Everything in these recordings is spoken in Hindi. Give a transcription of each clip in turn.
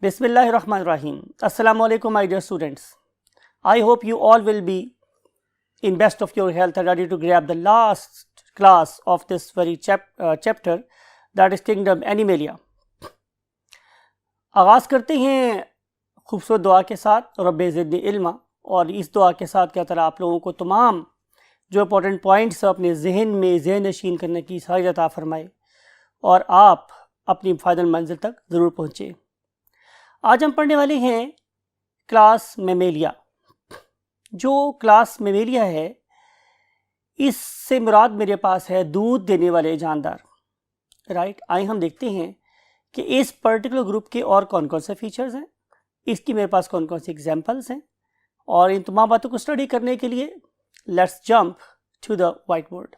Bismillahirrahmanirrahim. Assalamu alaikum, my dear students. I hope you all will be in best of your health and ready to grab the last class of this very chapter, that is Kingdom Animalia. आगाज़ करते हैं खूबसूरत दुआ के साथ, रब्बे ज़िदनी इल्मा। और इस दुआ के साथ क्या तरह आप लोगों को तमाम जो इंपॉर्टेंट पॉइंट्स अपने जहन में ज़हन नशीन करने की सारी अता फरमाए और आप अपनी फाइनल मंजिल तक ज़रूर पहुँचे। आज हम पढ़ने वाले हैं क्लास मेमेलिया। जो क्लास मेमेलिया है, इससे मुराद मेरे पास है दूध देने वाले जानदार। राइट, आइए हम देखते हैं कि इस पर्टिकुलर ग्रुप के और कौन कौन से फीचर्स हैं, इसकी मेरे पास कौन कौन सी एग्जांपल्स हैं। और इन तमाम बातों को स्टडी करने के लिए let's jump to the white board.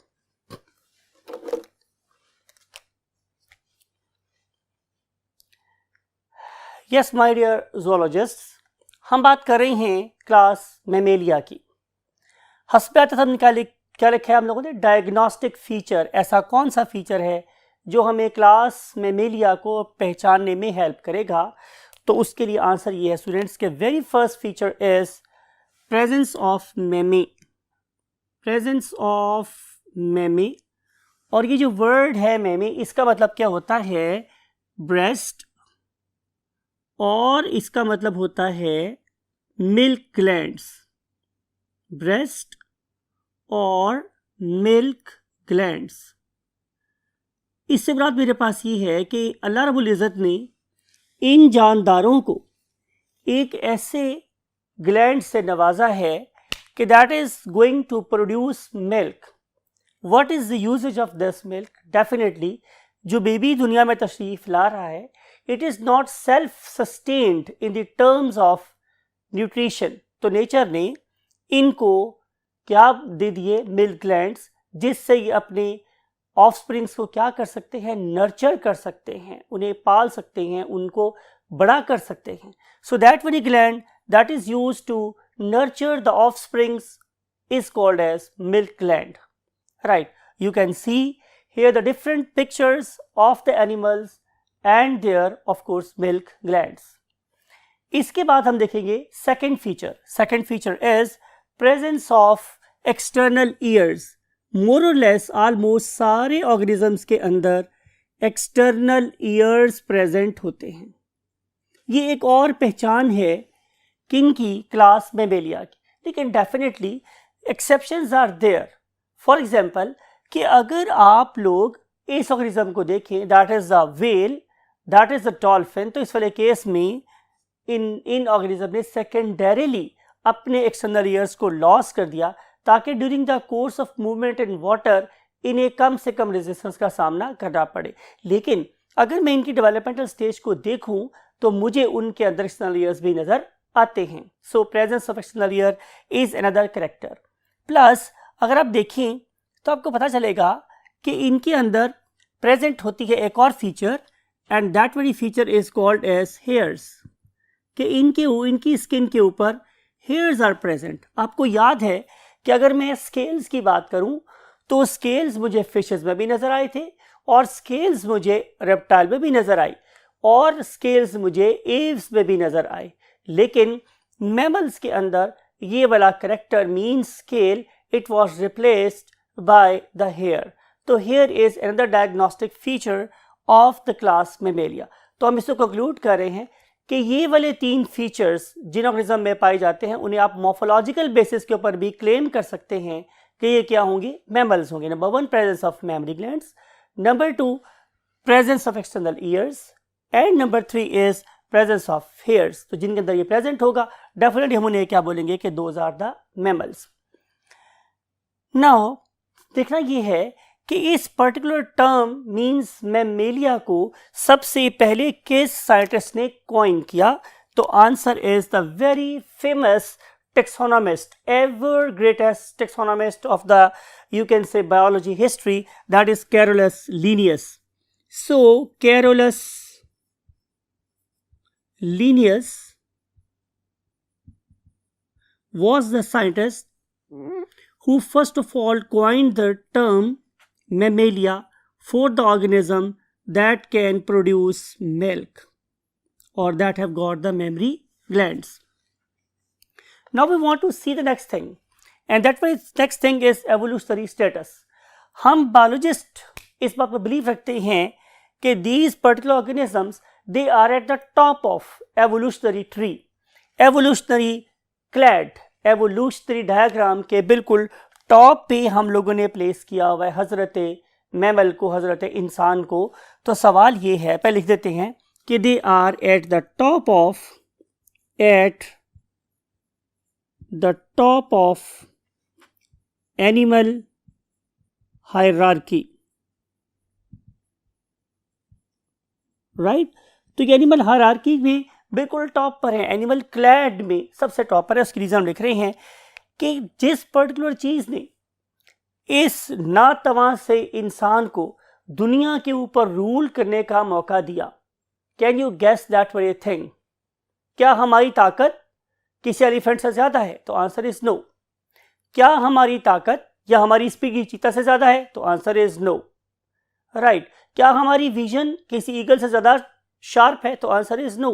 Yes my dear zoologists, हम बात कर रहे हैं क्लास मेमेलिया की। हस्ब हम क्या लिखा है हम लोगों ने, डायग्नोस्टिक फीचर। ऐसा कौन सा फीचर है जो हमें क्लास मेमेलिया को पहचानने में हेल्प करेगा? तो उसके लिए आंसर ये है स्टूडेंट्स के very first feature is presence of mammae. Presence of mammae, और ये जो वर्ड है मेमे, इसका मतलब क्या होता है? ब्रेस्ट, और इसका मतलब होता है मिल्क ग्लैंड्स। ब्रेस्ट और मिल्क ग्लैंड्स। इससे मुराद मेरे पास ये है कि अल्लाह रब्बुल इज़्ज़त ने इन जानदारों को एक ऐसे ग्लैंड से नवाजा है कि that is going to produce milk. What is the uses of this milk? Definitely जो बेबी दुनिया में तशरीफ ला रहा है, it is not self sustained in the terms of nutrition. तो नेचर ने इनको क्या दे दिए? मिल्क ग्लैंड्स, जिससे ये अपने ऑफस्प्रिंग्स को क्या कर सकते हैं? नर्चर कर सकते हैं, उन्हें पाल सकते हैं, उनको बड़ा कर सकते हैं। So that very gland that is used to nurture the offsprings is called as milk gland. Right, you can see here the different pictures of the animals and their of course milk glands. इसके बाद हम देखेंगे second feature. Second feature is presence of external ears. More और लेस ऑलमोस्ट सारे ऑर्गेनिजम्स के अंदर एक्सटर्नल ईयर्स प्रेजेंट होते हैं। ये एक और पहचान है किंग की? क्लास मेमेलिया की। लेकिन definitely exceptions are there. For example कि अगर आप लोग इस ऑर्गेनिज्म को देखें, that is the whale, that is the dolphin, तो इस वाले केस में इन ऑर्गेनिज्म ने सेकेंडरीली अपने एक्सटर्नल ईयर्स को लॉस कर दिया, ताकि during the course of movement in water इन्हें कम से कम रेजिस्टेंस का सामना करना पड़े। लेकिन अगर मैं इनकी डेवलपमेंटल स्टेज को देखूं तो मुझे उनके अंदर एक्सटर्नल ईयर्स भी नजर आते हैं। So presence of external ear is another character. Plus अगर आप देखें तो आपको पता चलेगा कि इनके अंदर प्रेजेंट होती है एक और feature, and that very feature is called as hairs. कि इनकी स्किन के ऊपर हेयर्स आर प्रेजेंट। आपको याद है कि अगर मैं स्केल्स की बात करूं तो स्केल्स मुझे फिशेस में भी नजर आए थे, और स्केल्स मुझे रेप्टाइल में भी नजर आई, और स्केल्स मुझे एव्स में भी नजर आए। लेकिन मैमल्स के अंदर ये वाला character mean scale, it was replaced by the hair. तो hair is another diagnostic feature of the class mammalia. तो हम इसको कंक्लूड कर रहे हैं कि ये वाले तीन फीचर्स जिन ऑर्गेनिज्म में पाए जाते हैं, उन्हें आप मॉर्फोलॉजिकल बेसिस के ऊपर भी क्लेम कर सकते हैं कि ये क्या होंगे? मैमल्स होंगे। Number 1 presence of memory glands, number 2 presence of external years, and number 3 is presence of hairs. तो जिनके अंदर ये प्रेजेंट होगा, डेफिनेटली हम उन्हें क्या बोलेंगे कि those are the mammals. Now देखना ये है कि इस पर्टिकुलर टर्म मींस मेमेलिया को सबसे पहले किस साइंटिस्ट ने कॉइन किया? तो answer is the very famous taxonomist, ever greatest taxonomist of the, you can say, biology history, that is Carolus Linnaeus. So Carolus Linnaeus was the scientist who first of all coined the term mammalia for the organism that can produce milk. or that have got the memory glands. Now we want to see the next thing, and that next thing is evolutionary status. हम बायोलॉजिस्ट इस बात पर बिलीव रखते हैं कि these particular organisms they are at the top of evolutionary tree, evolutionary clade, evolutionary diagram के बिल्कुल टॉप पे हम लोगों ने प्लेस किया हुआ है हजरत मैमल को, हजरत इंसान को. तो सवाल ये है, पहले लिख देते हैं कि they are at the top of animal hierarchy, right. तो ये एनिमल हायरार्की में बिल्कुल टॉप पर है, एनिमल क्लैड में सबसे टॉप पर है. उसकी रीजन लिख रहे हैं कि जिस पर्टिकुलर चीज ने इस नातवां से इंसान को दुनिया के ऊपर रूल करने का मौका दिया. Can you guess that very thing? क्या हमारी ताकत किसी एलिफेंट से ज्यादा है? तो आंसर इज नो. क्या हमारी ताकत या हमारी स्पीड चीता से ज्यादा है? तो आंसर इज नो, राइट. क्या हमारी विजन किसी ईगल से ज्यादा शार्प है? तो आंसर इज नो,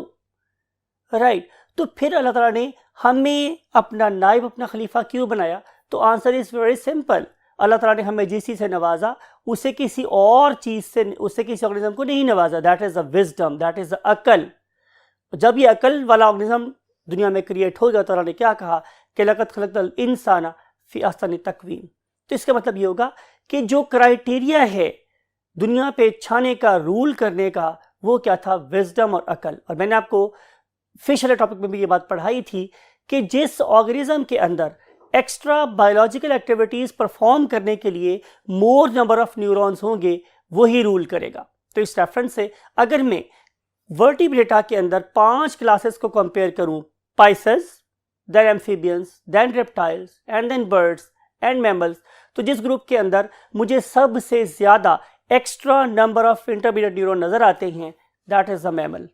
राइट. तो फिर अल्लाह ताला ने हमें अपना नाइब, अपना खलीफा क्यों बनाया? तो आंसर इज वेरी सिंपल. अल्लाह ताला ने हमें जिस चीज़ से नवाजा उसे किसी और चीज़ से, उससे किसी ऑर्गेनिज्म को नहीं नवाजा. That is the wisdom, that is the अकल. जब ये अकल वाला ऑर्गेनिज्म दुनिया में क्रिएट हो गया तो अल्लाह ने क्या कहा कि लक़द खलक़ल इंसाना फ़ी अहसनि तक़वीम. तो इसका मतलब ये होगा कि जो क्राइटेरिया है दुनिया पे छाने का, रूल करने का, वो क्या था? विजडम और अकल. और मैंने आपको फिश वाले टॉपिक में भी ये बात पढ़ाई थी कि जिस ऑर्गेनिज्म के अंदर एक्स्ट्रा बायोलॉजिकल एक्टिविटीज परफॉर्म करने के लिए मोर नंबर ऑफ न्यूरॉन्स होंगे वही रूल करेगा. तो इस रेफरेंस से अगर मैं वर्टिब्रेटा के अंदर 5 क्लासेस को कंपेयर करूं, pisces, then amphibians, then reptiles and then birds and mammals, तो जिस ग्रुप के अंदर मुझे सबसे ज्यादा extra number of intermediate neuron नजर आते हैं, दैट इज द मैमल.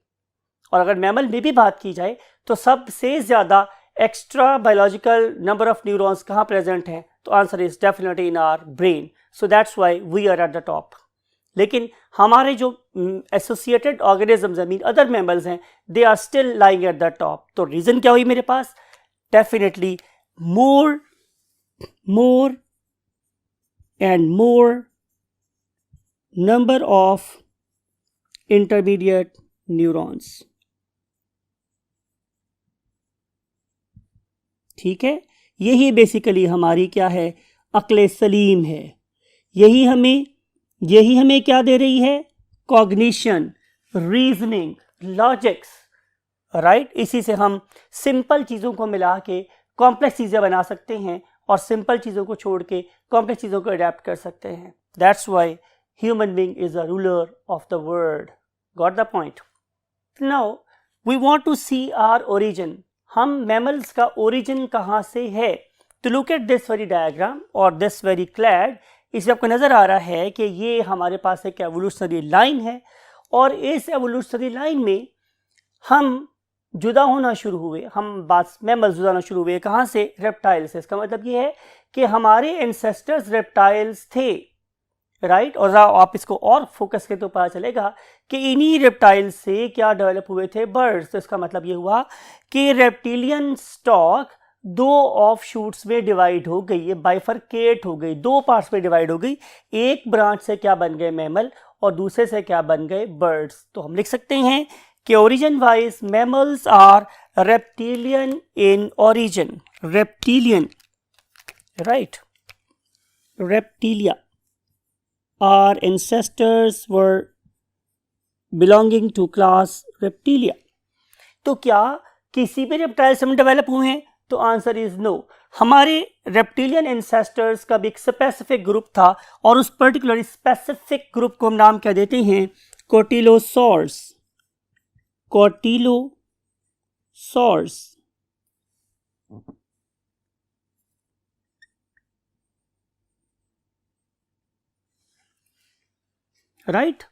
और अगर मैमल में भी बात की जाए तो सबसे ज्यादा extra biological number of neurons कहाँ प्रेजेंट हैं? तो answer is definitely in our brain. So that's why we are at the top. लेकिन हमारे जो associated organisms I mean other mammals हैं, they are still lying at the top. तो रीजन क्या हुई मेरे पास? Definitely more and more number of intermediate neurons. ठीक है, यही बेसिकली हमारी क्या है? अक्ल सलीम है. यही हमें क्या दे रही है? Cognition, reasoning, logics, right. इसी से हम सिंपल चीज़ों को मिला के कॉम्प्लेक्स चीज़ें बना सकते हैं और सिंपल चीज़ों को छोड़ के कॉम्प्लेक्स चीज़ों को अडेप्ट कर सकते हैं. That's why human being is the ruler of the world. Got the point? Now we want to see our origin. हम मैमल्स का ओरिजिन कहाँ से है? तो look at this very diagram और दिस वेरी क्लैड. इसमें आपको नजर आ रहा है कि ये हमारे पास एक एवोल्यूशनरी लाइन है और इस एवोल्यूशनरी लाइन में हम जुदा होना शुरू हुए. हम बात मैमल्स जुदा होना शुरू हुए कहाँ से? रेप्टाइल से. इसका मतलब ये है कि हमारे एंसेस्टर्स रेप्टाइल्स थे, राइट. और आप इसको और फोकस करें तो पता चलेगा कि इन्हीं रेप्टाइल से क्या डेवलप हुए थे? बर्ड्स. तो इसका मतलब ये हुआ कि रेप्टिलियन स्टॉक 2 ऑफ शूट्स में डिवाइड हो गई, ये बाइफरकेट हो गई, 2 पार्ट्स में डिवाइड हो गई. एक ब्रांच से क्या बन गए? मैमल. और दूसरे से क्या बन गए? बर्ड्स. तो हम लिख सकते हैं कि origin wise mammals are reptilian in origin. Reptilian, right. Reptilia, our ancestors were belonging to class reptilia. तो क्या किसी भी रेप्टाइल से हम डेवलप हुए हैं? तो आंसर इज नो. हमारे रेप्टिलियन एंसेस्टर्स का भी एक स्पेसिफिक ग्रुप था और उस पर्टिकुलर स्पेसिफिक ग्रुप को हम नाम क्या देते हैं? कोटिलोसॉर्स. कोटिलोसॉर्स, राइट.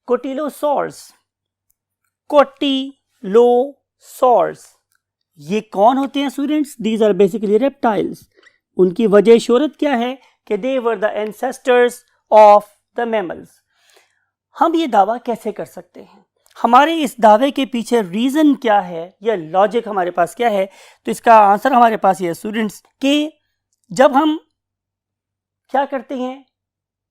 कोटिलोसॉर्स, कोटिलोसॉर्स ये कौन होते हैं students? These are basically reptiles. उनकी वजह शोहरत क्या है? कि they were the ancestors of the mammals. हम ये दावा कैसे कर सकते हैं? हमारे इस दावे के पीछे रीज़न क्या है या लॉजिक हमारे पास क्या है? तो इसका आंसर हमारे पास ये है स्टूडेंट्स कि जब हम क्या करते हैं,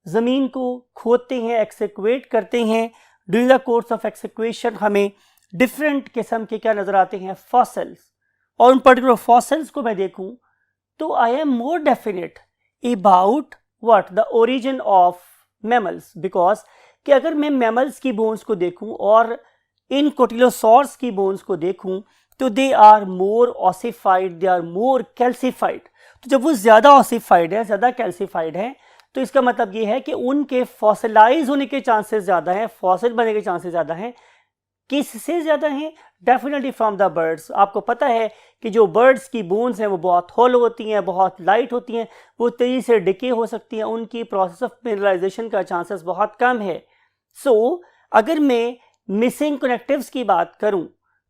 ज़मीन को खोदते हैं, एक्सकेवेट करते हैं, during the course of excavation हमें डिफरेंट किस्म के क्या नज़र आते हैं, फॉसिल्स। और उन पर्टिकुलर फॉसिल्स को मैं देखूं तो I am more definite about what the origin of mammals, because कि अगर मैं मैमल्स की बोन्स को देखूं और इन कोटिलोसॉर्स की बोन्स को देखूं तो they are more ossified, they are more calcified. तो जब वो ज़्यादा ऑसिफाइड है, ज़्यादा कैल्सिफाइड है, तो इसका मतलब ये है कि उनके फॉसिलाइज होने के चांसेस ज़्यादा हैं, फॉसिल बनने के चांसेस ज़्यादा हैं। किससे ज़्यादा हैं? Definitely from the birds. आपको पता है कि जो बर्ड्स की बोन्स हैं वो बहुत होल होती हैं, बहुत लाइट होती हैं, वो तेज़ी से डिके हो सकती हैं, उनकी प्रोसेस ऑफ मिनरलाइजेशन का चांसेस बहुत कम है। सो अगर मैं मिसिंग कनेक्टिव्स की बात करूं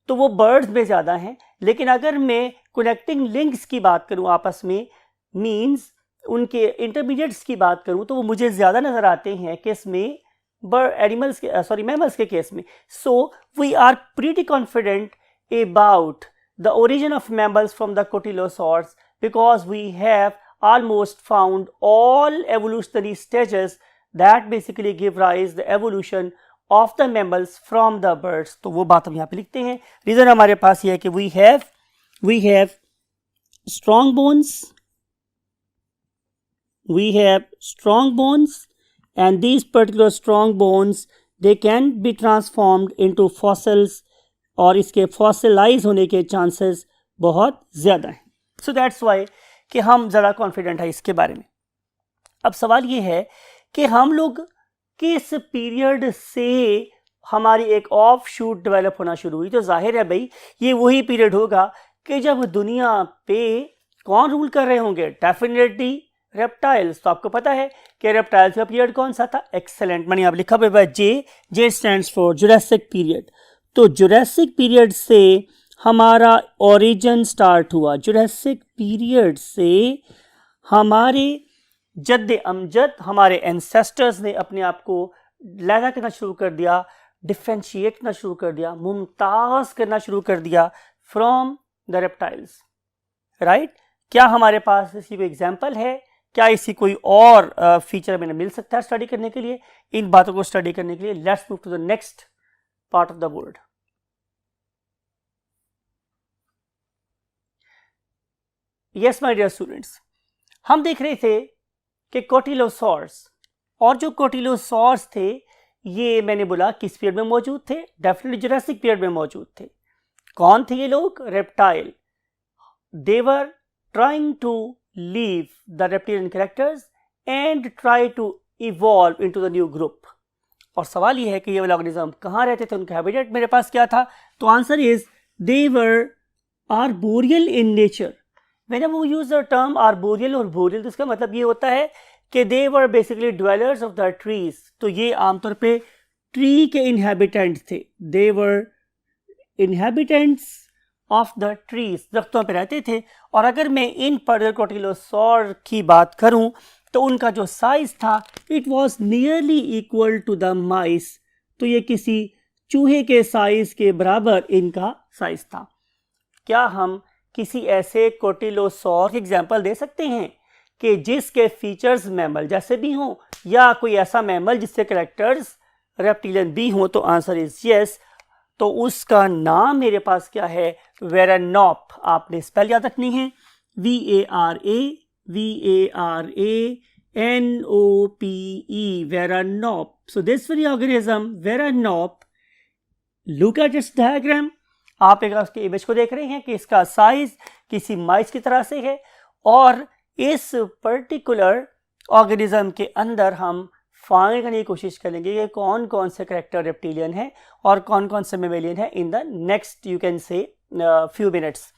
तो वो बर्ड्स में ज़्यादा हैं, लेकिन अगर मैं कनेक्टिंग लिंक्स की बात करूं आपस में, मीन्स उनके इंटरमीडिएट्स की बात करूं, तो वो मुझे ज़्यादा नज़र आते हैं किस में, एनिमल्स के मैमल्स के केस में। So we are pretty confident about the origin of mammals from the cotylosaurs because we have almost found all evolutionary stages that basically give rise the evolution of the mammals from the birds। तो वो बात हम यहाँ पे लिखते हैं। रीज़न हमारे पास ये है कि we have strong bones and these particular strong bones they can be transformed into fossils और इसके फॉसिलाइज होने के चांसेस बहुत ज़्यादा हैं। सो दैट्स वाई कि हम ज़रा कॉन्फिडेंट है इसके बारे में। अब सवाल ये है कि हम लोग किस पीरियड से हमारी एक ऑफ शूट डेवलप होना शुरू हुई। तो जाहिर है भाई ये वही पीरियड होगा कि जब दुनिया पे कौन रूल कर रहे होंगे, डेफिनेटली रेप्टाइल्स। तो आपको पता है कि रेप्टाइल्स का पीरियड कौन सा था, एक्सेलेंट। मैंने आप लिखा हुआ है जे स्टैंड्स फॉर जुरासिक पीरियड। तो जुरासिक पीरियड से हमारा ओरिजिन स्टार्ट हुआ। जुरासिक पीरियड से हमारे जद्द अमजद, हमारे एंसेस्टर्स ने अपने आप को लैदा करना शुरू कर दिया, डिफ्रेंशिएट करना शुरू कर दिया, मुमताज करना शुरू कर दिया फ्रॉम द रेप्टाइल्स, राइट। क्या हमारे पास इसी कोई एग्जाम्पल है? क्या इसी कोई और फीचर हमें मिल सकता है स्टडी करने के लिए? इन बातों को स्टडी करने के लिए let's move to the next part of the world. Yes my dear students, हम देख रहे थे कि कोटिलोसॉर्स, और जो कोटिलोसॉर्स थे ये मैंने बोला किस पीरियड में मौजूद थे, डेफिनेटली जुरासिक पीरियड में मौजूद थे। कौन थे ये लोग? Reptile. They were trying to leave the reptilian characters and try to evolve into the new group. और सवाल ये है कि ये वाला ऑर्गेनिज्म कहाँ रहते थे, उनका हैबिटेट मेरे पास क्या था? तो answer is they were arboreal in nature. Whenever we use the term arboreal और boreal, तो इसका मतलब ये होता है कि they were basically dwellers of the trees। तो ये आमतौर पे ट्री के inhabitants थे। They were inhabitants of the trees, दरख्तों पे रहते थे। और अगर मैं इन पर्टिकुलर कोटिलोसॉर की बात करूं तो उनका जो साइज था it was nearly equal to the mice। तो ये किसी चूहे के साइज के बराबर इनका साइज था। क्या हम किसी ऐसे कोटिलोसॉर की एग्जाम्पल दे सकते हैं कि जिसके फीचर्स मैमल जैसे भी हों, या कोई ऐसा मैमल जिससे कैरेक्टर्स रेप्टिलियन भी हों? तो आंसर इज यस। तो उसका नाम मेरे पास क्या है? वेरानॉप। आपने स्पेल याद रखनी है, VARANOPE, Varanope. So this very organism Varanope, look at its diagram. आप एक उसके इमेज को देख रहे हैं कि इसका साइज किसी माइस की तरह से है, और इस पर्टिकुलर ऑर्गेनिज्म के अंदर हम फाइंड करने की कोशिश करेंगे कि कौन कौन से कैरेक्टर रेप्टिलियन है और कौन कौन से मेमेलियन है in the next you can से फ्यू मिनट्स।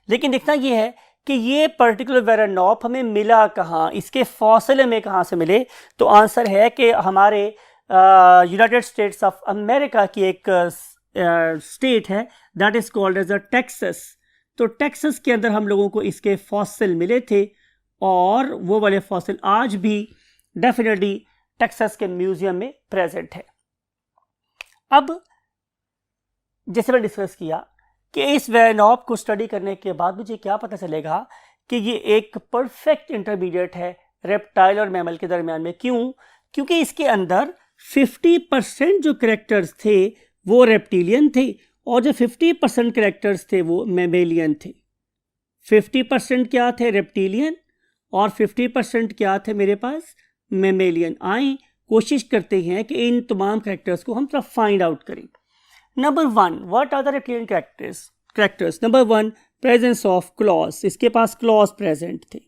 लेकिन देखना ये है कि ये पर्टिकुलर वेरानॉप हमें मिला कहाँ, इसके फॉसिल में कहाँ से मिले? तो आंसर है कि हमारे यूनाइटेड स्टेट्स ऑफ अमेरिका की एक स्टेट है that is called as a Texas. तो टेक्सास के अंदर हम लोगों को इसके फॉसिल मिले थे, और वो वाले फॉसिल आज भी डेफिनेटली टेक्सास के म्यूजियम में प्रेजेंट है। अब जैसे मैंने डिस्कस किया कि इस वेनॉप को स्टडी करने के बाद मुझे क्या पता चलेगा कि ये एक परफेक्ट इंटरमीडिएट है रेप्टाइल और मैमल के दरमियान में। क्यों? क्योंकि इसके अंदर 50% जो कैरेक्टर्स थे वो रेप्टिलियन थे और जो 50% कैरेक्टर्स थे वो मैमेलियन थे। 50% क्या थे? रेप्टिलियन, और 50% क्या थे मेरे पास? मैमेलियन। आए कोशिश करते हैं कि इन तमाम कैरेक्टर्स को हम थोड़ा फाइंड आउट करें। Number 1, what are the reptilian characters? Number 1, presence of claws. इसके पास क्लॉज प्रेजेंट थे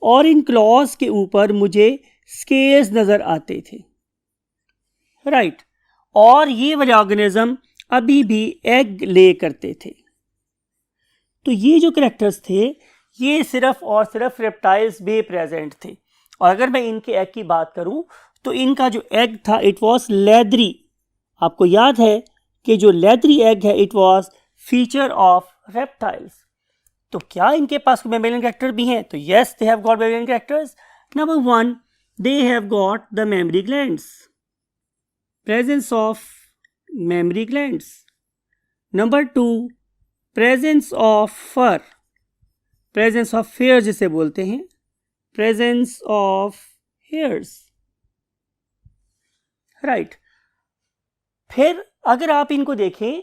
और इन क्लॉज के ऊपर मुझे स्केल्स नजर आते थे, राइट। और ये वाले ऑर्गेनिज्म अभी भी एग ले करते थे। तो ये जो कैरेक्टर्स थे ये सिर्फ और सिर्फ रेप्टाइल्स में प्रेजेंट थे। और अगर मैं इनके एग की बात करूं तो इनका जो एग था इट वाज लेदरी। आपको याद है कि जो लेदरी एग है it was feature of reptiles. तो क्या इनके पास मैमेलियन कैरेक्टर भी हैं? तो yes, they have got mammalian characters. Number 1, they have got the memory glands, presence of memory glands. Number 2, presence of fur, presence of hair जिसे बोलते हैं, प्रेजेंस ऑफ हेयर्स, राइट। फिर अगर आप इनको देखें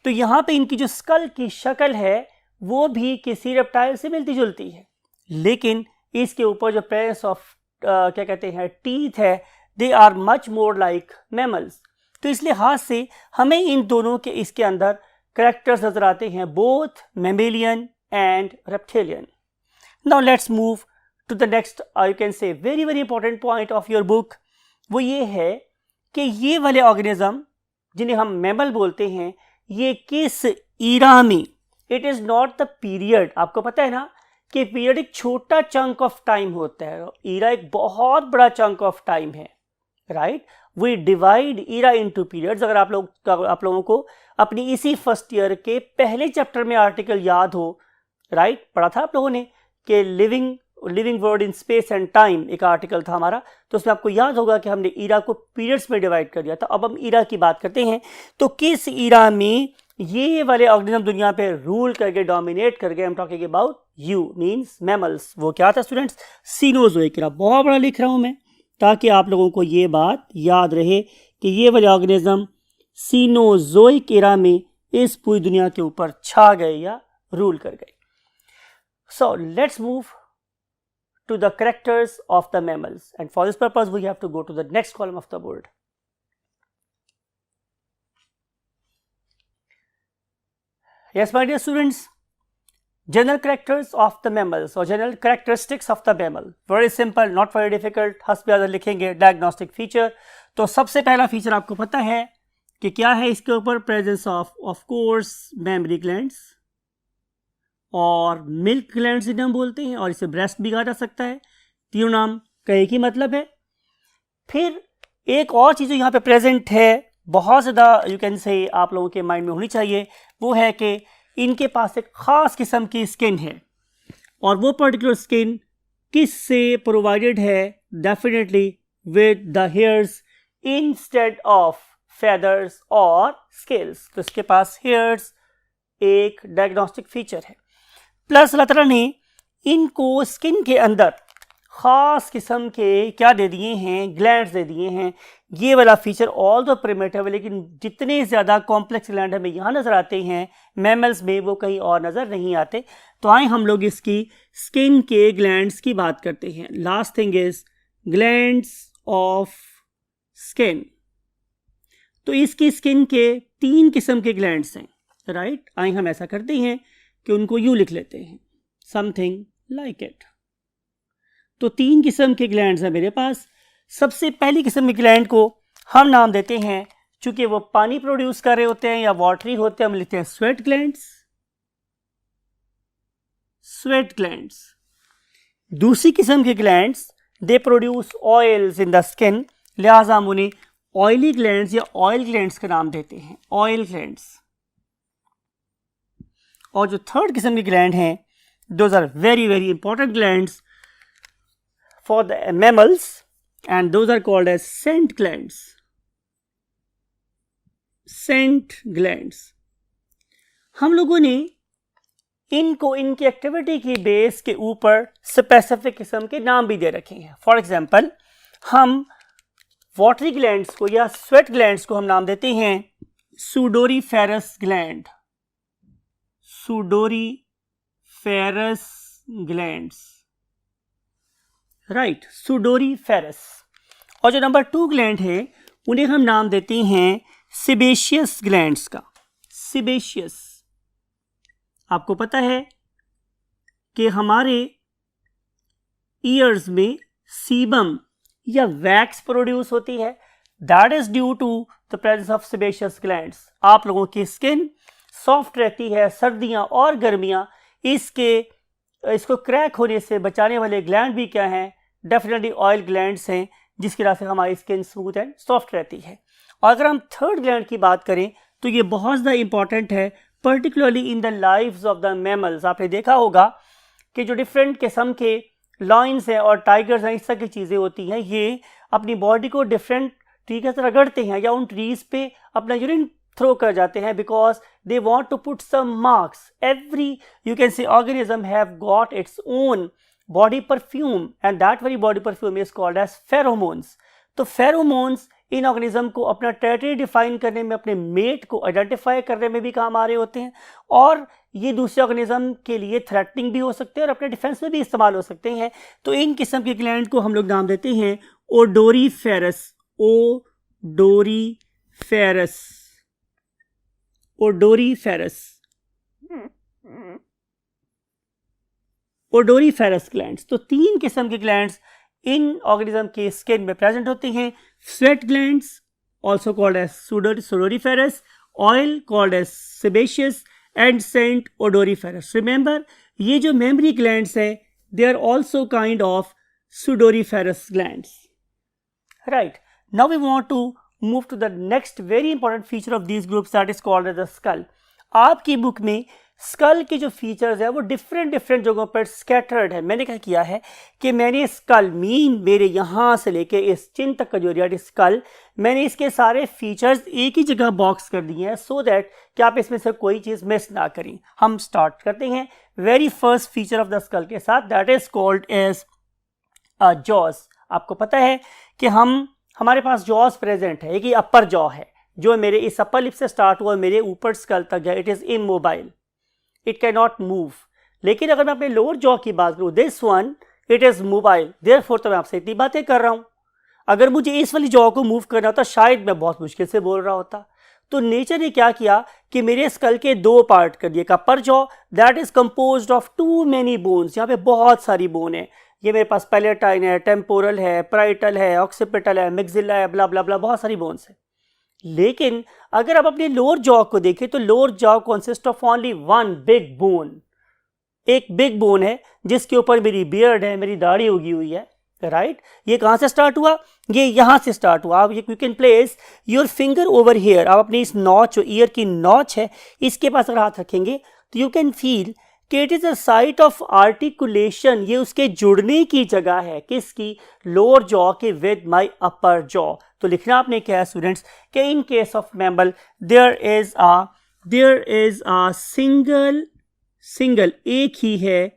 तो यहां पे इनकी जो स्कल की शक्ल है वो भी किसी रेप्टाइल से मिलती जुलती है, लेकिन इसके ऊपर जो प्रेजेंस ऑफ क्या कहते हैं टीथ है, they are much more like mammals. तो इस लिहाज से हमें इन दोनों के इसके अंदर कैरेक्टर्स नजर आते हैं, both mammalian and reptilian. Now let's move to the next you can say very very important point of your book. वो ये है कि ये वाले ऑर्गेनिज्म जिन्हें हम मैमल बोलते हैं ये किस ईरा में, it is not the period. आपको पता है ना कि पीरियड एक छोटा चंक ऑफ टाइम होता है, ईरा एक बहुत बड़ा चंक ऑफ टाइम है, right. We divide era into periods. अगर आप लोगों को अपनी इसी फर्स्ट ईयर के पहले चैप्टर में आर्टिकल याद हो, राइट, पढ़ा था आप लोगों ने कि living word in space and time एक आर्टिकल था हमारा, तो उसमें आपको याद होगा कि हमने ईरा को पीरियड्स में डिवाइड कर दिया था। अब हम ईरा की बात करते हैं, तो किस ईरा में ये वाले ऑर्गेनिज्म दुनिया पे रूल करके डोमिनेट कर गए? आई am talking about you means mammals. वो क्या था स्टूडेंट्स? सीनोजोइक ईरा। बहुत बड़ा लिख रहा हूं मैं ताकि आप लोगों को ये बात याद रहे कि ये वाले ऑर्गेनिज्म सीनोजोइक ईरा में इस पूरी दुनिया के ऊपर छा गए या रूल कर गए। So let's move to the characters of the mammals, and for this purpose we have to go to the next column of the board. Yes, my dear students, general characters of the mammals or general characteristics of the mammal, very simple, not very difficult. हस्बे लिखेंगे diagnostic feature। तो सबसे पहला फीचर आपको पता है कि क्या है इसके ऊपर? Presence of course mammary glands और मिल्क ग्लैंड्स जिन्हें हम बोलते हैं, और इसे ब्रेस्ट भी कहा जा सकता है। तीनों नाम का एक ही मतलब है। फिर एक और चीज़ जो यहाँ पे प्रेजेंट है बहुत ज़्यादा यू कैन से आप लोगों के माइंड में होनी चाहिए, वो है कि इनके पास एक ख़ास किस्म की स्किन है, और वो पर्टिकुलर स्किन किससे प्रोवाइडेड है? Definitely with the hairs instead of feathers और स्केल्स। तो इसके पास हेयर्स एक डायग्नोस्टिक फीचर है। प्लस अल्लाह ताला ने इनको स्किन के अंदर ख़ास किस्म के क्या दे दिए हैं? ग्लैंड्स दे दिए हैं। ये वाला फीचर ऑल द प्रिमिटिव है, लेकिन जितने ज़्यादा कॉम्प्लेक्स ग्लैंड हमें यहाँ नज़र आते हैं मैमल्स में वो कहीं और नज़र नहीं आते। तो आए हम लोग इसकी स्किन के ग्लैंड्स की बात करते हैं। Last thing is glands of skin. तो इसकी स्किन के 3 किस्म के ग्लैंड्स हैं, राइट। आए हम ऐसा करते हैं कि उनको यूँ लिख लेते हैं, समथिंग लाइक इट। तो 3 किस्म के ग्लैंड्स हैं मेरे पास। सबसे पहली किस्म के ग्लैंड को हम नाम देते हैं, चूंकि वो पानी प्रोड्यूस कर रहे होते हैं या वाटरी होते हैं, हम लिखते हैं स्वेट ग्लैंड्स। Sweat glands. दूसरी किस्म के glands they produce oils in the skin, लिहाजा हम उन्हें ऑयली ग्लैंड्स या ऑयल ग्लैंड्स का नाम देते हैं, ऑयल ग्लैंड्स। और जो थर्ड किस्म के ग्लैंड हैं, those are very very important glands for the mammals, and those are called as scent glands. Scent glands. हम लोगों ने इनको इनकी एक्टिविटी की बेस के ऊपर स्पेसिफिक किस्म के नाम भी दे रखे हैं। फॉर एग्जांपल, हम वाटरी ग्लैंड्स को या स्वेट ग्लैंड्स को हम नाम देते हैं sudoriferous gland, sudoriferous glands, right, sudoriferous. और जो नंबर 2 ग्लैंड है उन्हें हम नाम देते हैं सेबेशियस ग्लैंड्स का। सेबेशियस, आपको पता है कि हमारे ईयर्स में सीबम या वैक्स प्रोड्यूस होती है, that is due to the presence of sebaceous glands. आप लोगों की स्किन सॉफ्ट रहती है, सर्दियां और गर्मियां इसको क्रैक होने से बचाने वाले ग्लैंड भी क्या हैं? डेफिनेटली ऑयल ग्लैंड्स हैं, जिसकी वजह से हमारी स्किन स्मूथ एंड सॉफ्ट रहती है। और अगर हम थर्ड ग्लैंड की बात करें तो ये बहुत ज़्यादा इंपॉर्टेंट है, particularly in the lives of the mammals. आपने देखा होगा कि जो डिफरेंट किस्म के लॉयंस हैं और टाइगर्स हैं, इस तरह की चीज़ें होती हैं, ये अपनी बॉडी को डिफरेंट तरीके से रगड़ते हैं या उन ट्रीज पे अपना यूरिन थ्रो कर जाते हैं, because they want to put some marks. Every you can say organism have got its own body perfume and that very body perfume is called as pheromones. तो फेरोमोन्स इन ऑर्गेनिज्म को अपना टेरिटरी डिफाइन करने में, अपने मेट को आइडेंटिफाई करने में भी काम आ रहे होते हैं, और ये दूसरे ऑर्गेनिज्म के लिए थ्रेटनिंग भी हो सकते हैं और अपने डिफेंस में भी इस्तेमाल हो सकते हैं। तो इन किस्म के ग्लैंड को हम लोग नाम देते हैं ओडोरीफेरस, ओडोरीफेरस, ओडोरीफेरस, ओडोरीफेरस ग्लैंड्स। तो 3 किस्म के ग्लैंड्स इन ऑर्गेनिज्म के स्किन में प्रेजेंट होते हैं। Sweat glands also called as sudoriferous, oil called as sebaceous and scent odoriferous. Remember, ये जो मेमरी ग्लैंड्स है they are also kind of sudoriferous glands, right. Now we want to move to the next very important feature of these groups, that is called as the skull. आपकी बुक में स्कल के जो फीचर्स है वो डिफरेंट जगहों पर स्कैटर्ड है। मैंने क्या किया है कि मैंने स्कल मेरे यहाँ से लेके इस चिन तक का जो एरिया स्कल, मैंने इसके सारे फीचर्स एक ही जगह बॉक्स कर दिए हैं सो दैट कि आप इसमें से कोई चीज़ मिस ना करें। हम स्टार्ट करते हैं very first feature of the skull के साथ, that is called as jaws. आपको पता है कि हमारे पास जॉज प्रेजेंट है, एक ही अपर जॉ है जो मेरे इस अपर लिप से स्टार्ट हुआ मेरे ऊपर स्कल तक गया। It is immobile, it can not move. लेकिन अगर मैं अपने लोअर जॉ की बात करूं, this one it is mobile, therefore तो मैं आपसे इतनी बातें कर रहा हूं। अगर मुझे इस वाली जॉ को मूव करना होता शायद मैं बहुत मुश्किल से बोल रहा होता। तो नेचर ने क्या किया कि मेरे स्कल के 2 पार्ट कर दिए। एक upper jaw that is composed of too many bones, यहाँ पे बहुत सारी बोन है। ये मेरे पास पैलेटाइन है, टेम्पोरल है, प्राइटल है, ऑक्सीपिटल है, मिक्सिला है, ब्ला ब्ला ब्ला, बहुत सारी बोन्स है। लेकिन अगर आप अपने लोअर जॉ को देखें तो lower jaw consist of only 1 big bone. एक बिग बोन है जिसके ऊपर मेरी बियर्ड है, मेरी दाढ़ी उगी हुई है, राइट। ये कहां से स्टार्ट हुआ? ये यहां से स्टार्ट हुआ। आप you can place your finger over here. आप अपनी इस नॉच, जो ईयर की नॉच है, इसके पास अगर हाथ रखेंगे तो यू कैन फील कि it is a site of articulation. ये उसके जुड़ने की जगह है, किसकी? लोअर जॉ के विद माई अपर जॉ। तो लिखना आपने क्या है स्टूडेंट्स कि in case of mammal there is a single एक ही है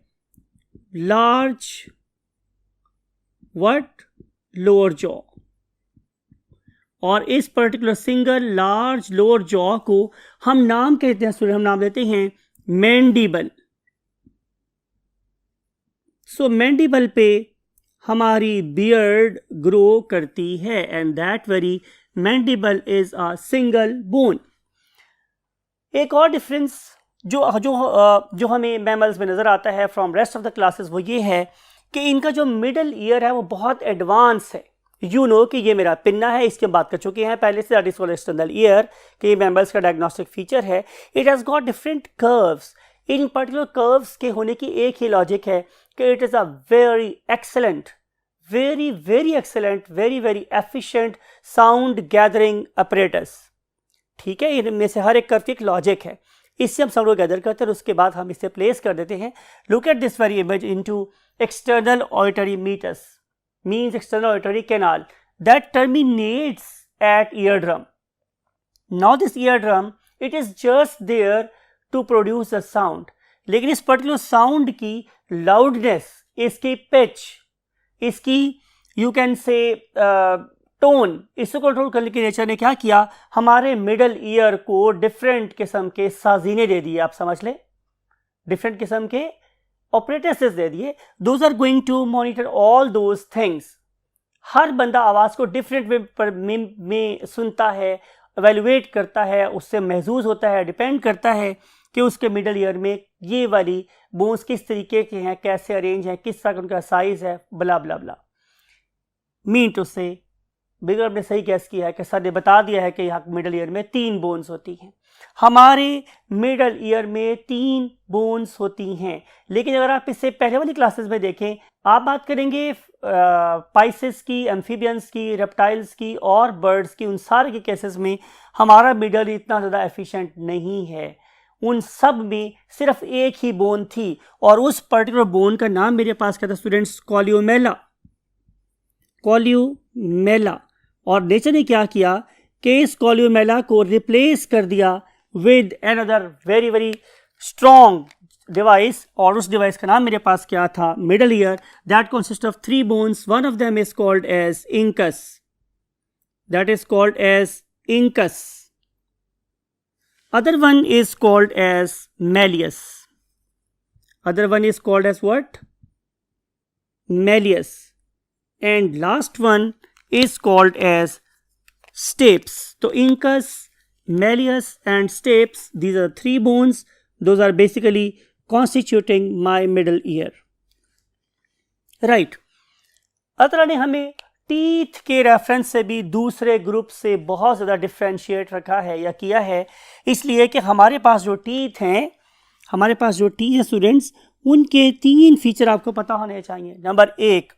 लार्ज व्हाट लोअर जॉ, और इस particular single large lower jaw को हम नाम कहते हैं स्टूडेंट, हम नाम देते हैं मैंडिबल। सो मैंडिबल पे हमारी बियर्ड ग्रो करती है and that very mandible is a single bone. एक और डिफरेंस जो हमें मैमल्स में नजर आता है from rest of the classes वो ये है कि इनका जो मिडल ईयर है वो बहुत एडवांस है। यू नो कि ये मेरा पिन्ना है, इसकी बात कर चुके हैं पहले से, that is called external ear, कि ये मैमल्स का डायग्नोस्टिक फीचर है। It has got different curves. In particular curves के होने की एक ही लॉजिक है कि it is a very excellent, very excellent, very efficient sound gathering apparatus. ठीक है, इनमें से हर एक कर्व की एक लॉजिक है, इससे हम साउंड को गैदर करते हैं और उसके बाद हम इसे प्लेस कर देते हैं। Look at this very image into external auditory meatus, means external auditory canal that terminates at eardrum. Now this eardrum, it is just there to produce a sound, लेकिन इस पर्टिकुलर साउंड की लाउडनेस, इसकी पिच, इसकी यू कैन से टोन, इसको कंट्रोल करने के नेचर ने क्या किया, हमारे मिडल ईयर को डिफरेंट किस्म के साजीने दे दिए, आप समझ लें, डिफरेंट किस्म के ऑपरेटर्स दे दिए। Those are going to monitor all those things. हर बंदा आवाज़ को डिफरेंट वे पर में सुनता है, एवेल्युएट करता है, उससे महसूस होता है, डिपेंड करता है कि उसके मिडल ईयर में ये वाली बोन्स किस तरीके के हैं, कैसे अरेंज हैं, किस तरह का उनका साइज है, ब्ला ब्ला ब्ला। मीन टू से, बिगर आपने सही गैस किया है कि सर ने बता दिया है कि यहाँ मिडल ईयर में 3 बोन्स होती हैं। हमारे मिडल ईयर में 3 बोन्स होती हैं, लेकिन अगर आप इससे पहले वाली क्लासेस में देखें, आप बात करेंगे पाइसेस की, एम्फीबियंस की, रेप्टाइल्स की और बर्ड्स की, उन सारे के केसेस में हमारा मिडल इतना ज़्यादा एफिशिएंट नहीं है। उन सब में सिर्फ एक ही बोन थी, और उस पर्टिकुलर बोन का नाम मेरे पास क्या था स्टूडेंट्स, कॉलियोमेला। कॉलियोमेला। और नेचर ने क्या किया कि इस कॉलियोमेला को रिप्लेस कर दिया with another very very strong device, और उस डिवाइस का नाम मेरे पास क्या था, middle ear, that consist of 3 bones. One of them is called as incus, that is called as incus. Other one is called as malleus. Other one is called as what? Malleus. And last one is called as stapes. So incus, malleus and stapes, these are 3 bones. Those are basically constituting my middle ear. Right. अतरा ने हमें टीथ के रेफरेंस से भी दूसरे ग्रुप से बहुत ज़्यादा डिफ्रेंशिएट रखा है या किया है, इसलिए कि हमारे पास जो टीथ हैं, हमारे पास जो टीथ हैं स्टूडेंट्स, उनके 3 फीचर आपको पता होने चाहिए। नंबर 1,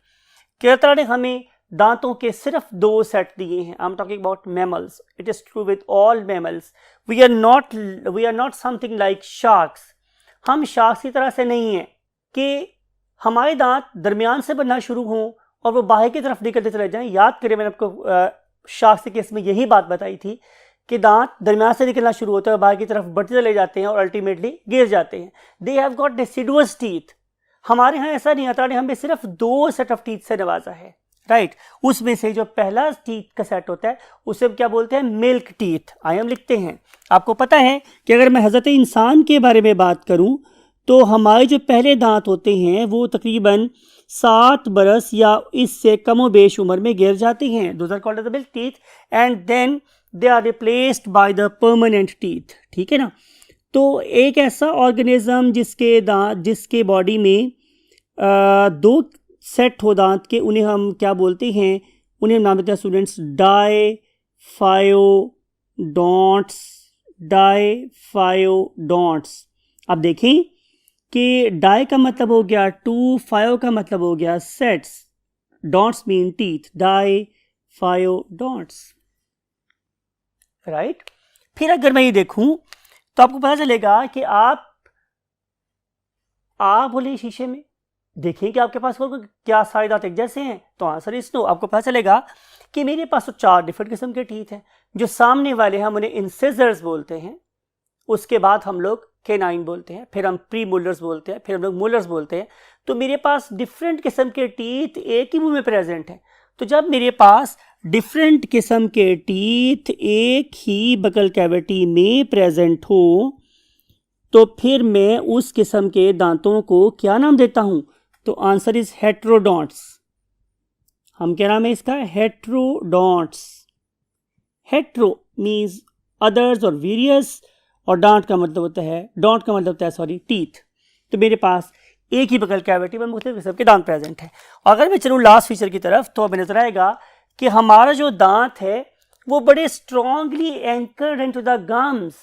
केतरा ने हमें दांतों के सिर्फ 2 सेट दिए हैं। I am talking about mammals, it is true with all mammals. We are not something like sharks. हम शार्क्स की तरह से नहीं हैं कि हमारे दांत दरमियान से बनना शुरू हों और वो बाहर की तरफ निकलते चले जाएं। याद करें, मैंने आपको शार्क्स के केस में यही बात बताई थी कि दांत दरमियान से निकलना शुरू होता है, बाहर की तरफ बढ़ते चले जाते हैं और अल्टीमेटली गिर जाते हैं। They have got deciduous teeth. हमारे यहाँ ऐसा नहीं आता, हमें सिर्फ 2 सेट ऑफ टीथ से नवाजा है, राइट। उसमें से जो पहला टीथ का सेट होता है उसे क्या बोलते हैं, मिल्क टीथ। हम लिखते हैं, आपको पता है कि अगर मैं हज़रत इंसान के बारे में बात करूँ तो हमारे जो पहले दांत होते हैं वो तकरीबन 7 बरस या इससे कमो बेश उम्र में गिर जाते हैं। Those are called as the milk teeth and then they are replaced by the permanent teeth, ठीक है ना। तो एक ऐसा ऑर्गेनिज्म जिसके बॉडी में 2 सेट हो दांत के, उन्हें हम क्या बोलते हैं, उन्हें नाम देते हैं स्टूडेंट्स डायफायोडोंट्स। डायफायोडोंट्स। अब देखें कि डाई का मतलब हो गया 2, फायो का मतलब हो गया sets, dots mean teeth, diphyodonts, right. फिर अगर मैं ये देखूं तो आपको पता चलेगा कि आप बोले शीशे में देखें कि आपके पास क्या सारे दांत एक जैसे हैं, तो आंसर इज नो। आपको पता चलेगा कि मेरे पास तो 4 डिफरेंट किस्म के टीथ हैं। जो सामने वाले हम उन्हें इंसिजर्स बोलते हैं, उसके बाद हम लोग केनाइन बोलते हैं, फिर हम प्री मोलर्स बोलते हैं, फिर हम लोग मोलर्स बोलते हैं। तो मेरे पास डिफरेंट किस्म के टीथ एक ही मुंह में प्रेजेंट हैं। तो जब मेरे पास डिफरेंट किस्म के टीथ एक ही बकल कैविटी में प्रेजेंट हो तो फिर मैं उस किस्म के दांतों को क्या नाम देता हूं, तो आंसर इज हेट्रोडोंट्स। हम क्या नाम है इसका, हेट्रोडोंट्स। हेट्रो मीन्स अदर्स और वेरियस, और डॉट का मतलब होता है टीथ। तो मेरे पास एक ही बकल कैविटी में मुख्तलिफ किस्म के दांत प्रेजेंट है। अगर मैं चलूँ लास्ट फीचर की तरफ तो हमें नजर आएगा कि हमारा जो दांत है वो बड़े strongly anchored into the gums,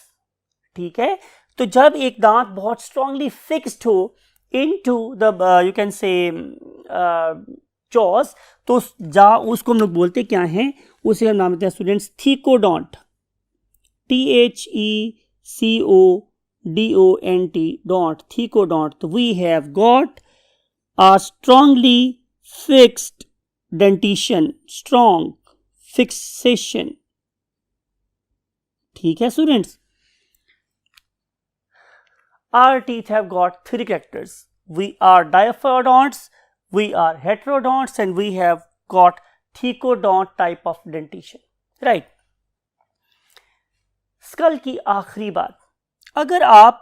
ठीक है। तो जब एक दांत बहुत स्ट्रांगली फिक्स्ड हो इनटू द यू कैन से जॉज, तो उसको हम लोग बोलते क्या हैं, उसे हम नाम देते हैं students thecodont. THECODONT, dont, thecodont. तो we have got a strongly fixed dentition, strong fixation, ठीक है students. our teeth have got three characters. We are diaphodonts, we are heterodonts, and we have got thecodont type of dentition. Right. Skull की आखिरी बात, अगर आप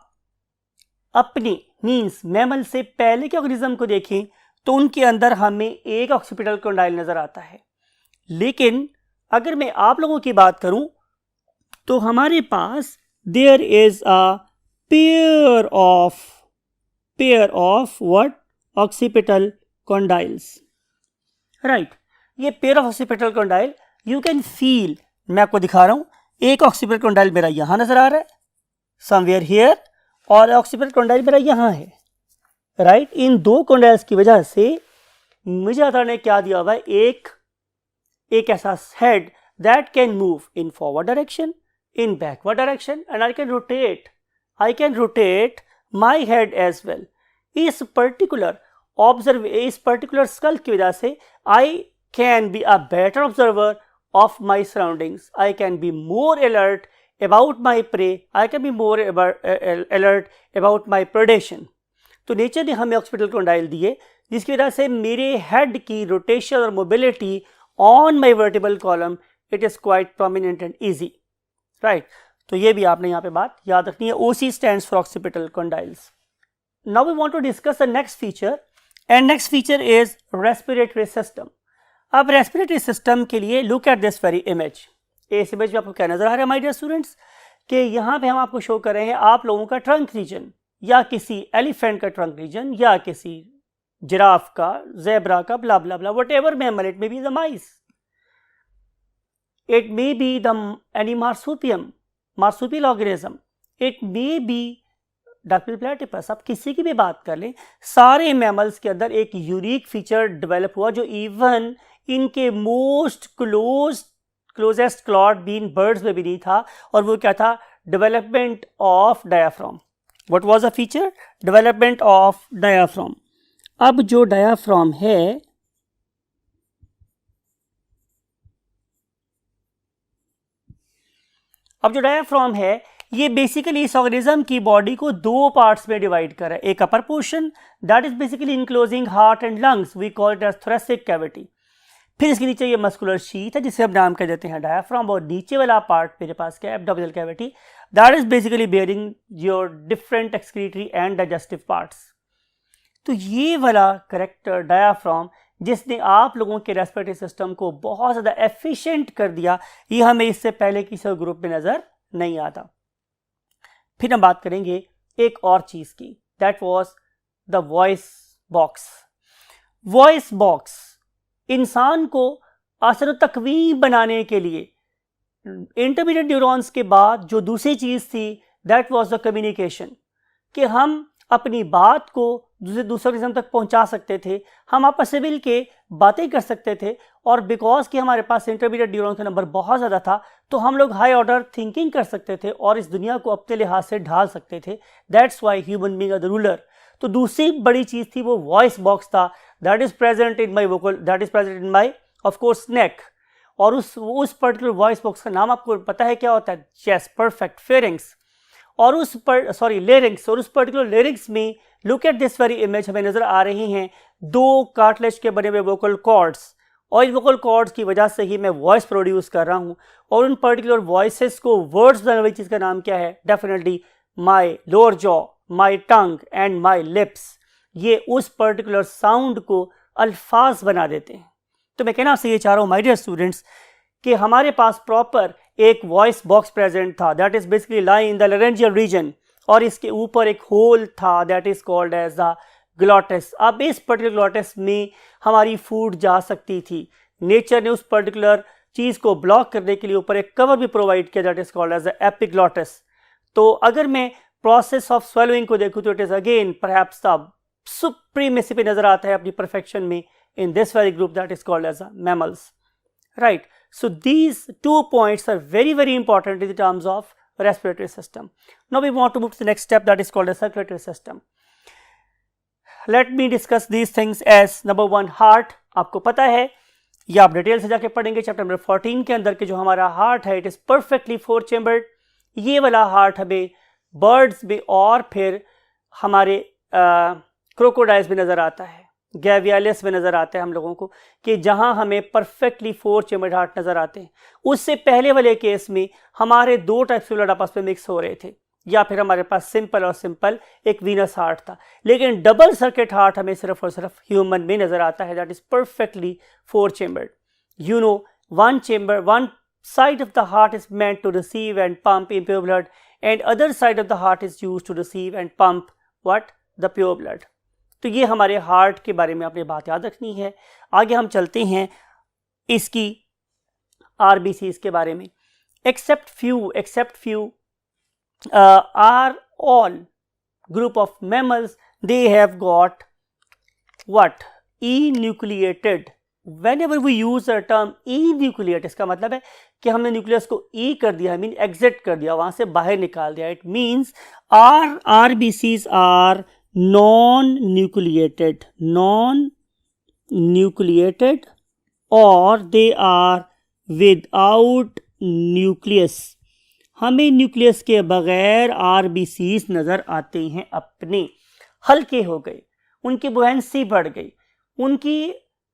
अपने मीन्स मैमल से पहले के ऑर्गेनिज्म को देखें तो उनके अंदर हमें एक ऑक्सीपिटल कंडाइल नजर आता है, लेकिन अगर मैं आप लोगों की बात करूं तो हमारे पास there is a pair of what occipital condyles. Right, ये pair of occipital condyle you can feel, मैं आपको दिखा रहा हूं. एक ऑक्सीपिटल कंडाइल मेरा यहां नजर आ रहा है समवेयर हियर, और ऑक्सीपिटल कंडाइल मेरा यहां है. राइट, इन दो कंडाइल्स की वजह से मुझे अल्लाह ने क्या दिया हुआ है, एक ऐसा head that can move in forward direction, in backward direction, and I can rotate my head as well. इस particular skull की वजह से I can be a better observer of my surroundings. I can be more alert about my prey. I can be more alert about my predation. तो नेचर ने हमें ऑक्सीपिटल कंडाइल दिए जिसकी वजह से मेरे हेड की रोटेशन और mobility on my vertebral column it is quite prominent and easy. Right, तो ये भी आपने यहाँ पे बात याद रखनी है. OC stands for occipital condyles. Now we want to discuss the next feature, and next feature is respiratory system. अब respiratory system के लिए look at this very image. इस इमेज में आपको क्या नजर आ रहा है my dear students, कि यहाँ पे हम आपको शो कर रहे हैं आप लोगों का ट्रंक रीजन, या किसी एलिफेंट का ट्रंक रीजन, या किसी जिराफ का, जेब्रा का, ब्ला ब्ला ब्ला, whatever mammal it may be, the mice. It may be the any marsupial organism. It may be duckbill platypus. आप किसी की भी बात कर लें, सारे मैमल्स के अंदर एक यूनिक फीचर डेवलप हुआ जो इवन इनके most closest clawed been birds में भी नहीं था, और वो क्या था, development of diaphragm. What was the feature? Development of diaphragm. अब जो डायाफ्राम है, ये बेसिकली इस ऑर्गेनिज्म की बॉडी को दो पार्ट्स में डिवाइड कर रहा है. एक upper portion that is basically enclosing heart and lungs, we call it as thoracic cavity. फिर इसके नीचे ये मस्कुलर शीथ है जिसे हम नाम कह देते हैं डायाफ्राम, और नीचे वाला पार्ट मेरे पास क्या है, abdominal cavity, that is basically bearing your different excretory and digestive parts. तो ये वाला करेक्टर डायाफ्राम जिसने आप लोगों के रेस्पिरेटरी सिस्टम को बहुत ज़्यादा एफिशिएंट कर दिया, ये हमें इससे पहले किसी ग्रुप में नज़र नहीं आता. फिर हम बात करेंगे एक और चीज़ की, that was the voice box. Voice box इंसान को असर तकवीम बनाने के लिए इंटरमीडिएट न्यूरॉन्स के बाद जो दूसरी चीज़ थी, दैट वाज द कम्युनिकेशन, कि हम अपनी बात को दूसरे किस्म तक पहुंचा सकते थे, हम आपस में मिल के बातें कर सकते थे, और बिकॉज कि हमारे पास इंटरमीडिएट न्यूरॉन का नंबर बहुत ज़्यादा था तो हम लोग हाई ऑर्डर थिंकिंग कर सकते थे और इस दुनिया को अपने लिहाज से ढाल सकते थे. That's why human being the ruler. तो दूसरी बड़ी चीज़ थी वो वॉइस बॉक्स था, that is present in my of course neck. और उस पर्टिकुलर वॉइस बॉक्स का नाम आपको पता है क्या होता है? Chest, perfect, pharynx. और लेरिंग्स. और उस पर्टिकुलर लेरिंग्स में look at this very image, हमें नजर आ रही हैं दो कार्टिलेज के बने हुए वोकल कॉर्ड्स, और इन वोकल कॉर्ड्स की वजह से ही मैं वॉइस प्रोड्यूस कर रहा हूँ. और उन पर्टिकुलर वॉइसेस को वर्ड्स बनाने वाली चीज़ का नाम क्या है? Definitely my lower jaw, my tongue and my lips. ये उस पर्टिकुलर साउंड को अल्फाज बना देते हैं. तो मैं कहना आपसे ये चाह रहा हूँ माय डियर स्टूडेंट्स कि हमारे पास प्रॉपर एक वॉइस बॉक्स प्रेजेंट था, that is basically lie in the laryngeal region, और इसके ऊपर एक होल था that is called as the glottis. अब इस पर्टिकुलर ग्लॉटिस में हमारी फूड जा सकती थी. नेचर ने उस पर्टिकुलर चीज़ को ब्लॉक करने के लिए ऊपर एक कवर भी प्रोवाइड किया that is called as the epiglottis. तो अगर मैं प्रोसेस ऑफ स्वेलोइंग को देखूँ तो it is again perhaps the supremacy पे नजर आता है अपनी परफेक्शन में in this very group that is called as mammals, right? So these 2 points are very, very important in the terms of respiratory system. Now we want to move to the next step that is called a circulatory system. Let me discuss these things as number 1 heart. आपको पता है, ये आप डिटेल से जाके पढ़ेंगे चैप्टर नंबर 14 के अंदर के जो हमारा हार्ट है, it is perfectly 4 chambered. ये वाला हार्ट हमें बर्ड्स में और फिर हमारे क्रोकोडाइल्स में नज़र आता है, गैवियालिस में नज़र आता है हम लोगों को, कि जहां हमें परफेक्टली 4 चेम्बर्ड हार्ट नज़र आते हैं। उससे पहले वाले केस में हमारे 2 टाइप्स के ब्लड आपस में मिक्स हो रहे थे, या फिर हमारे पास सिंपल और सिंपल एक वीनस हार्ट था। लेकिन डबल सर्किट हार्ट हमें सिर्फ और सिर्फ ह्यूमन में नज़र आता है, that is perfectly 4 chambered. You know, one chamber, one side of the heart is meant to receive and pump impure blood, and other side of the heart is used to receive and pump what? The pure blood. तो ये हमारे हार्ट के बारे में आपने बात याद रखनी है। आगे हम चलते हैं इसकी RBCs के बारे में। except few are all group of mammals, they have got what? enucleated. Whenever we use the term enucleate, इसका मतलब है कि हमने न्यूक्लियस को ई कर दिया, I mean एग्जिट कर दिया, वहां से बाहर निकाल दिया। It means RBCs are non nucleated और दे आर विदाउट न्यूक्लियस। हमें न्यूक्लियस के बगैर RBCs नजर आते हैं अपने। हल्के हो गए, उनकी बुहेंसी बढ़ गई, उनकी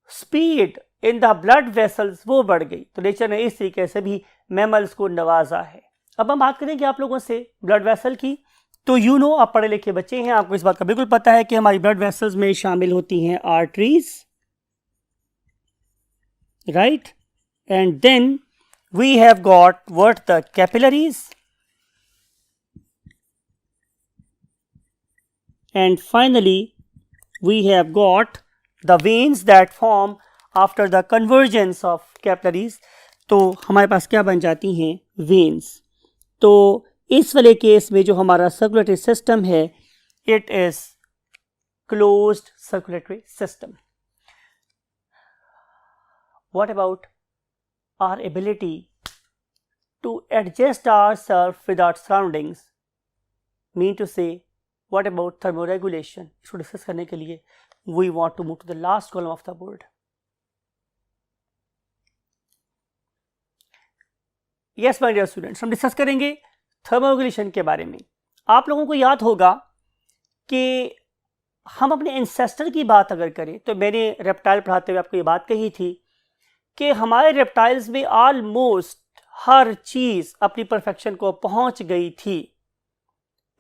speed in the blood vessels वो बढ़ गई। तो नेचर ने इस तरीके से भी मैमल्स को नवाजा है। अब हम बात करेंगे आप लोगों से ब्लड वेसल की। तो यू नो, आप पढ़े लिखे बच्चे हैं, आपको इस बात का बिल्कुल पता है कि हमारी ब्लड वेसल्स में शामिल होती हैं arteries, right, and then we have got what? The capillaries, and finally we have got the veins that form after the convergence of capillaries. तो हमारे पास क्या बन जाती हैं? veins. तो इस वाले केस में जो हमारा सर्कुलेटरी सिस्टम है, it is closed circulatory system. What about our ability to adjust ourselves with our surroundings? Mean to say, what about thermoregulation? इसको डिस्कस करने के लिए we want to move to the last column of the board. Yes, my dear students, हम डिस्कस करेंगे थर्मोरेगुलेशन के बारे में। आप लोगों को याद होगा कि हम अपने एंसेस्टर की बात अगर करें, तो मैंने रेप्टाइल पढ़ाते हुए आपको ये बात कही थी कि हमारे रेप्टाइल्स में ऑलमोस्ट हर चीज अपनी परफेक्शन को पहुंच गई थी।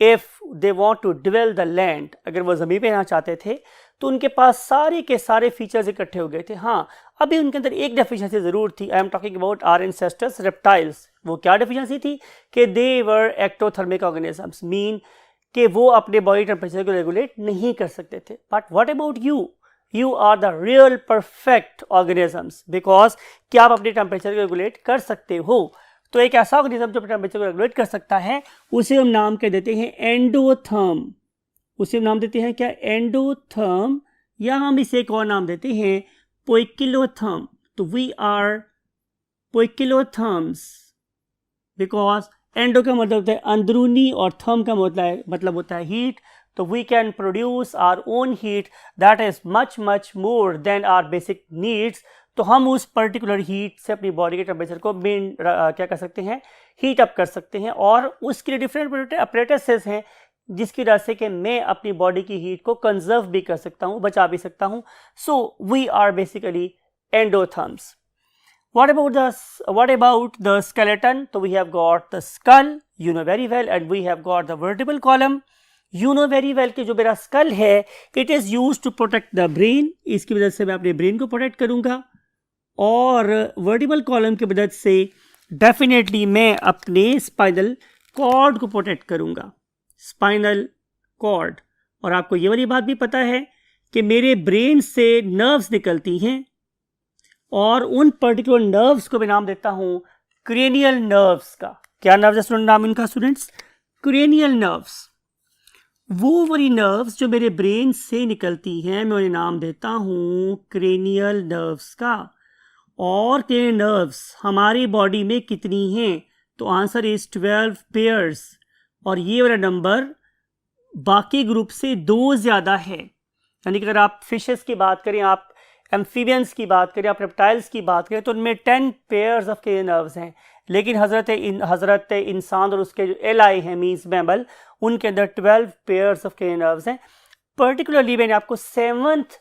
If they want to dwell the land, अगर वो ज़मीन पे रहना चाहते थे तो उनके पास सारे के सारे फीचर्स इकट्ठे हो गए थे। हाँ, अभी उनके अंदर एक डेफिशिएंसी ज़रूर थी। I am talking about our ancestors reptiles. वो क्या डेफिशिएंसी थी? कि they were ectothermic organisms, mean कि वो अपने बॉडी टेम्परेचर को रेगुलेट नहीं कर सकते थे। But what about you? You are the real perfect organisms, because क्या आप अपने टेम्परेचर को रेगुलेट कर सकते हो। तो एक ऐसा ऑर्गेनिज्म जो टेम्परेचर को रेगुलेट कर सकता है, उसे हम नाम कह देते हैं एंडोथर्म। उसे हम नाम देते हैं क्या? एंडोथर्म, या हम इसे एक और नाम देते हैं पोइकिलोथर्म। तो we are poikilotherms, because endo का मतलब होता है अंदरूनी और थर्म का मतलब होता है हीट। तो we can produce our own heat that is much much more than our basic needs. तो हम उस पर्टिकुलर हीट से अपनी बॉडी के टेम्परेचर को क्या कर सकते हैं? हीट अप कर सकते हैं। और उसके लिए डिफरेंट अपरेटसेस हैं जिसकी वजह से कि मैं अपनी बॉडी की हीट को कंजर्व भी कर सकता हूँ, बचा भी सकता हूँ। So we are basically endotherms. What about the skeleton? So we have got the skull, you know very well, and we have got the vertebral column. You know very well कि जो मेरा skull है, it is used to protect the brain. इसकी वजह से मैं अपने brain को protect करूँगा, और vertebral column की मदद से definitely मैं अपने spinal cord को protect करूँगा, spinal cord। और आपको ये वाली बात भी पता है कि मेरे brain से nerves निकलती हैं, और उन पर्टिकुलर नर्व्स को मैं नाम देता हूं क्रेनियल नर्व्स का। क्या नर्व्स है स्टूडेंट? नाम इनका स्टूडेंट्स क्रेनियल नर्व्स। वो वाली नर्व्स जो मेरे ब्रेन से निकलती हैं, मैं उन्हें नाम देता हूं क्रेनियल नर्व्स का। और क्रेनियल नर्व्स हमारी बॉडी में कितनी हैं? तो आंसर इज 12 पेयर्स, और ये वाला नंबर बाकी ग्रुप से 2 ज़्यादा है। यानी कि अगर आप फिशेस की बात करें, आप एम्फीबियंस की बात करें, आप रेप्टाइल्स की बात करें, तो उनमें 10 पेयर्स ऑफ क्रेनियल नर्व्स हैं। लेकिन हज़रत इंसान और उसके जो एलाई हैं मीन्स मैमल, उनके अंदर 12 पेयर्स ऑफ क्रेनियल नर्व्स हैं। पर्टिकुलरली मैंने आपको 7th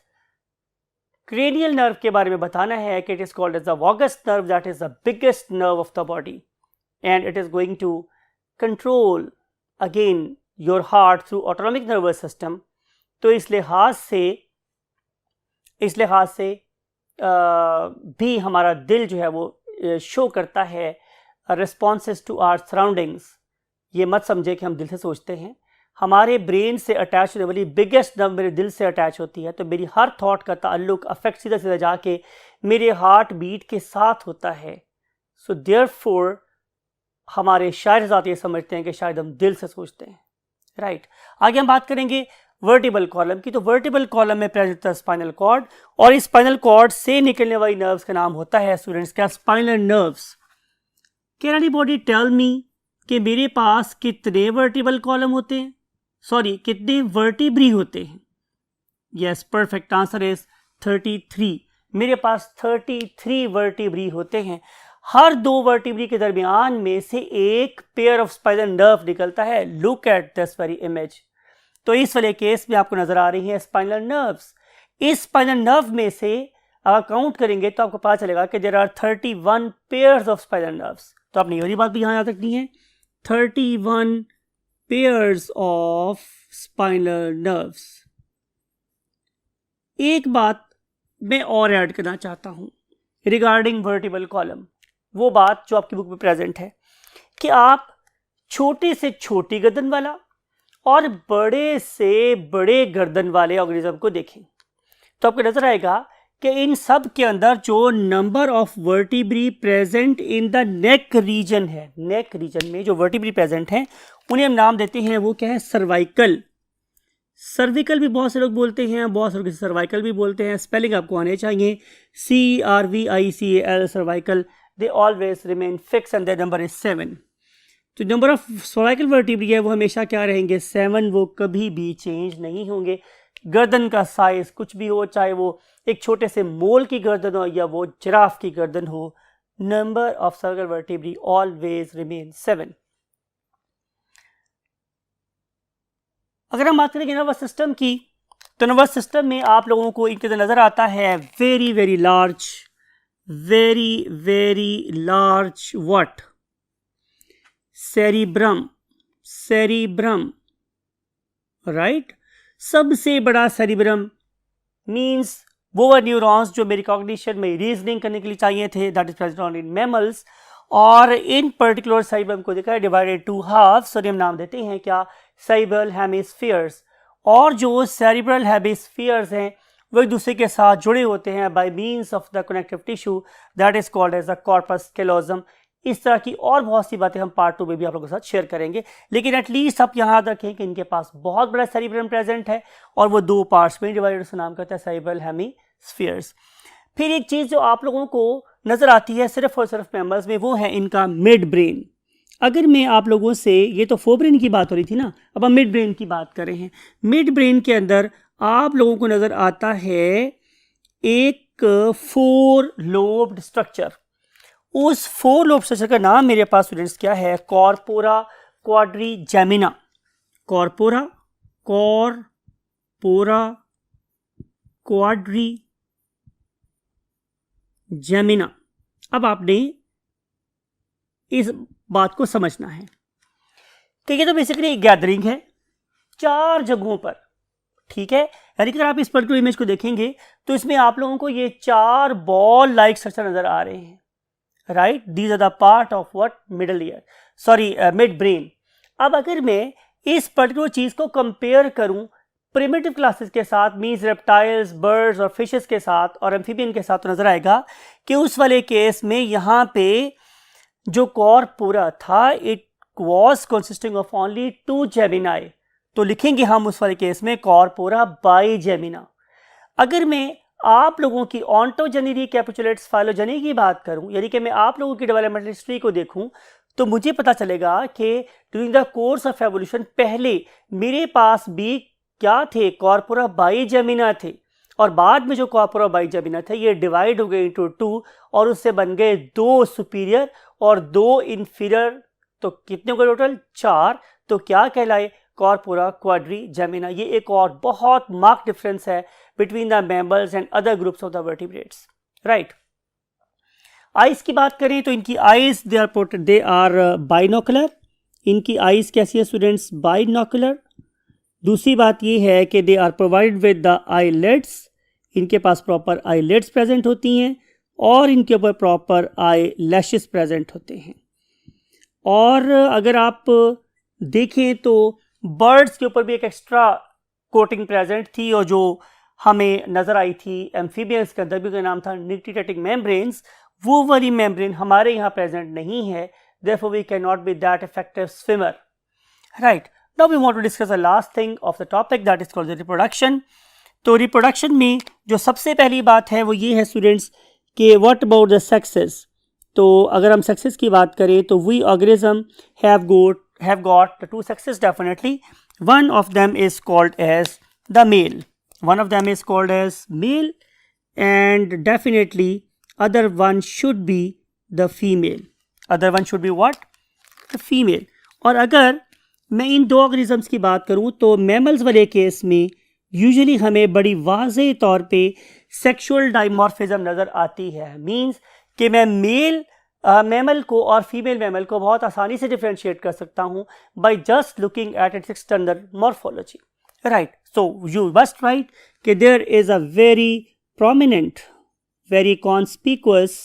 क्रेनियल नर्व के बारे में बताना है कि it is called as the vagus nerve, that is the biggest nerve of the body and it is going to control again your heart through autonomic nervous system. तो इस लिहाज से भी हमारा दिल जो है वो शो करता है रिस्पॉन्सेस टू आवर सराउंडिंग्स। ये मत समझे कि हम दिल से सोचते हैं, हमारे ब्रेन से अटैच होने वाली बिगेस्ट नर्व मेरे दिल से अटैच होती है। तो मेरी हर थॉट का ताल्लुक अफेक्ट सीधा सीधा जाके मेरे हार्ट बीट के साथ होता है। सो देयरफॉर हमारे शायर ज़ात ये समझते हैं कि शायद हम दिल से सोचते हैं, राइट। आगे हम बात करेंगे वर्टिबल कॉलम की। तो वर्टिबल कॉलम में प्रेजेंट होता है स्पाइनल कॉर्ड, और इस स्पाइनल कॉर्ड से निकलने वाली नर्व्स का नाम होता है स्टूडेंट्स क्या? Spinal nerves. Can anybody tell me कि मेरे पास कितने वर्टिबल कॉलम होते हैं, सॉरी कितने वर्टिब्री होते हैं? Yes, perfect answer is 33। मेरे पास 33 वर्टिब्री होते हैं। हर 2 वर्टिब्री के दरमियान में से एक पेयर ऑफ स्पाइनल नर्व निकलता है। Look at this very image. तो इस वाले केस में आपको नजर आ रही है स्पाइनल नर्व्स। इस स्पाइनल नर्व में से अगर काउंट करेंगे तो आपको पता चलेगा कि there are 31 pairs of spinal nerves. तो आपने ये वाली बात भी यहाँ याद रखनी है, 31 पेयर्स ऑफ स्पाइनल नर्व्स। एक बात मैं और ऐड करना चाहता हूं रिगार्डिंग वर्टिबल कॉलम, वो बात जो आपकी बुक में प्रेजेंट है कि आप छोटे से छोटी गर्दन वाला और बड़े से बड़े गर्दन वाले ऑर्गेनिज्म को देखें तो आपको नजर आएगा कि इन सब के अंदर जो number of vertebrae present in the neck region है, नेक रीजन में जो वर्टिब्री प्रेजेंट हैं उन्हें हम नाम देते हैं, वो क्या है? सर्वाइकल। सर्विकल भी बहुत से लोग बोलते हैं, बहुत से लोग सर्वाइकल भी बोलते हैं। स्पेलिंग आपको आने चाहिए, CRVICAL, cervical. They always remain fix and their number is 7। तो नंबर ऑफ सर्वाइकल वर्टिब्री है वो हमेशा क्या रहेंगे? 7। वो कभी भी चेंज नहीं होंगे। गर्दन का साइज कुछ भी हो, चाहे वो एक छोटे से मोल की गर्दन हो या वो जिराफ की गर्दन हो, number of cervical vertebrae always remain 7। अगर हम बात करेंगे नर्वस सिस्टम की, तो नर्वस सिस्टम में आप लोगों को इनके नजर आता है very very large, very very large what? Cerebrum, cerebrum, right. सबसे बड़ा सेरिब्रम मींस वो न्यूरॉन्स जो मेरी कॉग्निशन में रीजनिंग करने के लिए चाहिए थे, that is present in mammals. और इन पर्टिकुलर सेरिब्रम को देखा है डिवाइडेड 2 हाफ्स, और हम नाम देते हैं क्या? Cerebral hemispheres. और जो सेरिब्रल हेमिस्फीयर्स हैं वो एक दूसरे के साथ जुड़े होते हैं by means of the connective tissue, that is called as the corpus callosum. इस तरह की और बहुत सी बातें हम पार्ट 2 में भी आप लोगों के साथ शेयर करेंगे, लेकिन एटलीस्ट आप यहाँ याद रखें कि इनके पास बहुत बड़ा सेरिब्रम प्रेजेंट है और वो 2 पार्ट्स में डिवाइडेड, उसका नाम कहता है सेरिब्रल हेमिस्फीयर्स। फिर एक चीज़ जो आप लोगों को नजर आती है सिर्फ और सिर्फ मेंबर्स में, वो है इनका मिड ब्रेन। अगर मैं आप लोगों से, ये तो फोरब्रेन की बात हो रही थी ना, अब हम मिड ब्रेन की बात कर रहे हैं। मिड ब्रेन के अंदर आप लोगों को नजर आता है एक 4 लोब्ड स्ट्रक्चर। उस 4 लोब स्ट्रक्चर का नाम मेरे पास स्टूडेंट्स क्या है? Corpora quadrigemina. Corpora quadrigemina. अब आपने इस बात को समझना है कि ये तो बेसिकली एक गैदरिंग है 4 जगहों पर, ठीक है। यानी कि अगर आप इस पर्टिकुलर इमेज को देखेंगे तो इसमें आप लोगों को ये 4 बॉल लाइक स्ट्रक्चर नजर आ रहे हैं, right. These are the part of what? Middle ear, sorry mid brain. अब अगर मैं इस पर्टिकुलर चीज को कंपेयर करूं प्रिमिटिव क्लासेस के साथ, मीन्स रेप्टाइल्स, बर्ड्स और फिशेस के साथ और एम्फीबियन के साथ, तो नजर आएगा कि उस वाले केस में यहाँ पे जो कॉर्पोरा था it was consisting of only 2 Gemini. तो लिखेंगे हम उस वाले केस में कॉर्पोरा बाइजेमिना। अगर मैं आप लोगों की ऑन्टोजेनी रिकैपिचुलेट्स फाइलोजेनी की बात करूं, यानी कि मैं आप लोगों की डेवलपमेंटल हिस्ट्री को देखूं, तो मुझे पता चलेगा कि during the course of evolution पहले मेरे पास भी क्या थे? कॉर्पोरा बाइजेमिना थे। और बाद में जो कॉर्पोरा बाइजामिना थे ये डिवाइड हो गए इनटू 2 और उससे बन गए 2 सुपीरियर और 2 इंफीरियर। तो कितने को टोटल 4, तो क्या कहलाए कॉर्पोरा क्वाड्रीजेमिना। ये एक और बहुत मार्क डिफरेंस है between the mammals and other groups of the vertebrates, right. Eyes की बात करें तो इनकी आइज दे आर बाइनोकुलर। इनकी आइज कैसी है स्टूडेंट्स, बाइनोकुलर। दूसरी बात ये है कि they are provided with the eyelids, इनके पास प्रॉपर आईलिड्स प्रेजेंट होती हैं और इनके ऊपर प्रॉपर आई लैशेस प्रेजेंट होते हैं। और अगर आप देखें तो बर्ड्स के ऊपर भी एक एक्स्ट्रा कोटिंग प्रेजेंट थी और जो हमें नज़र आई थी एम्फीबियंस के अंदर भी, का नाम था निक्टिटेटिक मेम्ब्रेन्स। वो वाली मेम्ब्रेन हमारे यहाँ प्रेजेंट नहीं है, therefore we cannot be that effective swimmer, right। Now we want to discuss the last thing of the topic, that is called the reproduction। तो रिप्रोडक्शन में जो सबसे पहली बात है वो ये है स्टूडेंट्स कि व्हाट अबाउट द सेक्सेस। तो अगर हम सेक्सेस की बात करें तो we organism have got the 2 sexes definitely. One of them is called as the male. One of them is called as male and definitely other one should be the female. Other one should be what? The female. और अगर मैं इन 2 ऑर्गेनिजम्स की बात करूं तो मैमल्स वाले केस में यूजुअली हमें बड़ी वाज़ेह तौर पे सेक्सुअल डाइमॉर्फिज्म नज़र आती है। मींस कि मैं मेल मैमल को और फीमेल मैमल को बहुत आसानी से डिफ्रेंशिएट कर सकता हूं by just looking at its external morphology, right. So you must write कि there is a very prominent, very conspicuous,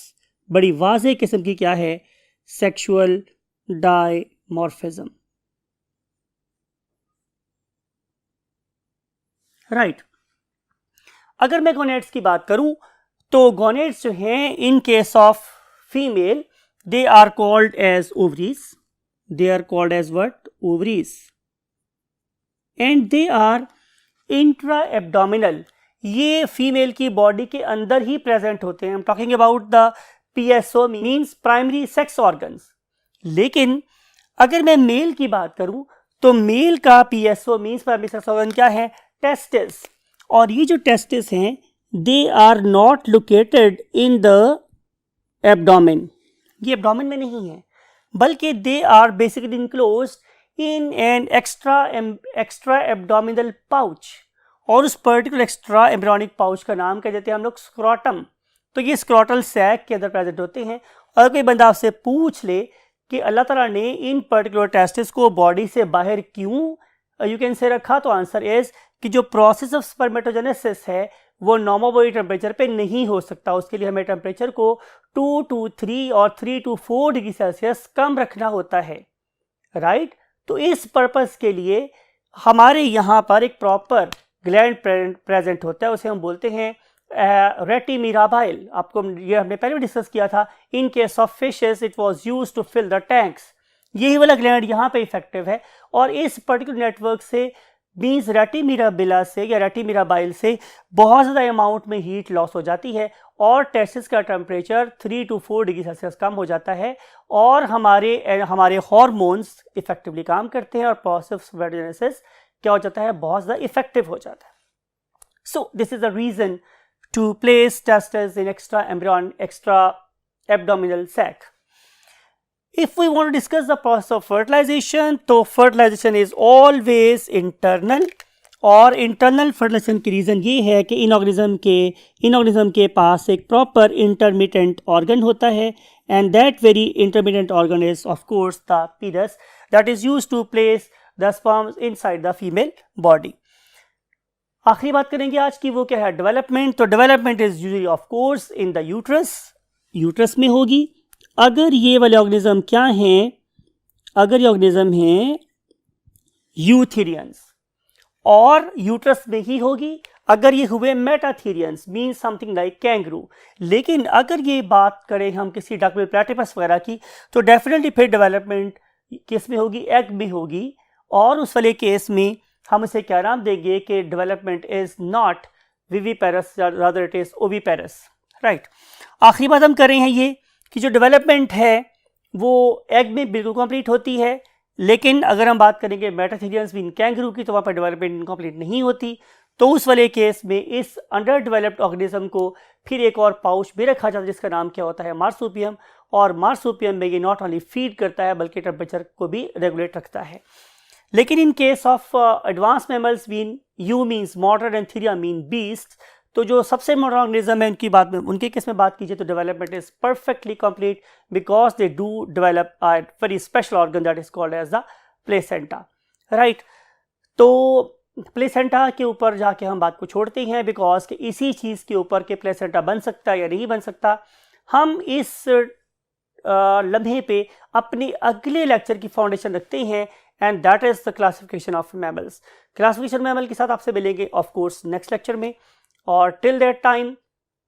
बड़ी वाज़ेह किस्म की क्या है, सेक्सुअल डाइमॉर्फिज्म, राइट। अगर मैं गोनेड्स की बात करूं तो गोनेड्स जो हैं in case of female they are called as ovaries, they are called as what, ovaries, and they are intra abdominal. ये फीमेल की बॉडी के अंदर ही प्रेजेंट होते हैं। I am talking about the PSO means primary sex organs. लेकिन अगर मैं मेल की बात करूं तो मेल का PSO means primary sex organ क्या है, टेस्टिस। और ये जो टेस्टिस हैं they are not located in the abdomen, ये एब्डोमेन में नहीं है बल्कि they are basically enclosed in an extra abdominal pouch. और उस पर्टिकुलर एक्स्ट्रा एम्ब्रियोनिक पाउच का नाम कह देते हैं हम लोग स्क्रोटम। तो ये स्क्रोटल सैक के अंदर प्रेजेंट होते हैं। और कोई बंदा आपसे पूछ ले कि अल्लाह ताला ने इन पर्टिकुलर टेस्टिस को बॉडी से बाहर क्यों यू कैन से रखा, तो आंसर इज कि जो प्रोसेस ऑफ स्पर्मेटोजेनेसिस है वो नॉर्मल बॉडी टेम्परेचर पे नहीं हो सकता। उसके लिए हमें टेम्परेचर को 2 to 3 और 3 to 4 डिग्री सेल्सियस कम रखना होता है, राइट। तो इस पर्पस के लिए हमारे यहाँ पर एक प्रॉपर ग्लैंड प्रेजेंट होता है, उसे हम बोलते हैं रेटिमिराबाइल। आपको ये हमने पहले भी डिस्कस किया था। In case of fishes it was used to fill the tanks. यही वाला ग्लैंड यहाँ पे इफेक्टिव है और इस पर्टिकुलर नेटवर्क से मीन्स रेटिमिराबिला से या रेटिमिराबाइल से बहुत ज़्यादा अमाउंट में हीट लॉस हो जाती है और टेस्टिस का टेम्परेचर 3 to 4 डिग्री सेल्सियस कम हो जाता है और हमारे हार्मोन्स इफेक्टिवली काम करते हैं और प्रोसेस ऑफ स्पर्मेटोजेनेसिस क्या हो जाता है, बहुत ज़्यादा इफेक्टिव हो जाता है। So this is the reason to place testes in extra abdominal sac. If we want to discuss the process of fertilization, तो fertilization is always internal और internal fertilization की रीज़न ये है कि इन ऑर्गेनिज्म के पास एक proper intermittent organ होता है and that very intermittent organ is of course the pedis that is used to place the sperms inside the female body. आखिरी बात करेंगे आज की, वो क्या है, डेवलपमेंट। तो development is usually of course in the uterus में होगी। अगर ये वाले ऑर्गेनिज्म क्या हैं, अगर ये ऑर्गेनिज्म हैं यूथेरियंस और यूट्रस में ही होगी। अगर ये हुए मेटाथेरियंस मीन्स समथिंग लाइक कैंगरू। लेकिन अगर ये बात करें हम किसी डकबिल प्लैटिपस वगैरह की तो डेफिनेटली फिर डेवलपमेंट किस में होगी, एग में होगी। और उस वाले केस में हम इसे क्या नाम देंगे कि development is not viviparous, rather it is oviparous, right. आखिरी बात हम कर रहे हैं ये कि जो डेवलपमेंट है वो एग में बिल्कुल कंप्लीट होती है, लेकिन अगर हम बात करेंगे मेटाथेरियंस मीन कैंगरू की तो वहाँ पर डेवलपमेंट इनकम्प्लीट नहीं होती। तो उस वाले केस में इस अंडर डेवलप्ड ऑर्गेनिज्म को फिर एक और पाउच भी रखा जाता है जिसका नाम क्या होता है, मार्सुपियम। और मार्सुपियम में ये नॉट ओनली फीड करता है बल्कि टेम्परेचर को भी रेगुलेट रखता है। लेकिन इन case of advance mammals mean you means modern and Theria mean beast, तो जो सबसे मॉडर्न ऑर्गेनिज्म है उनके केस में बात कीजिए तो development is perfectly complete because they do develop a very special organ that is called as the placenta, right. तो प्लेसेंटा के ऊपर जाके हम बात को छोड़ते हैं बिकॉज कि इसी चीज़ के ऊपर के प्लेसेंटा बन सकता है या नहीं बन सकता, हम इस लम्हे पे अपने अगले लेक्चर की फाउंडेशन रखते हैं and that is the classification of mammals. Classification mammal के साथ आपसे मिलेंगे ऑफ कोर्स नेक्स्ट लेक्चर में। और till that time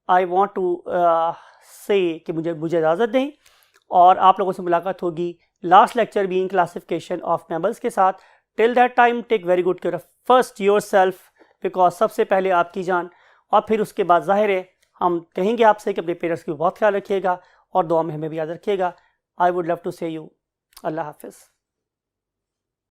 I want to say कि मुझे इजाज़त दें और आप लोगों से मुलाकात होगी last lecture being classification of mammals के साथ। Till that time take very good care of first yourself because सबसे पहले आपकी जान और फिर उसके बाद जाहिर है हम कहेंगे आपसे कि अपने पेरेंट्स की बहुत ख्याल रखिएगा और दुआ में हमें भी याद रखिएगा। आई वुड लव टू से यू। अल्लाह हाफिज़।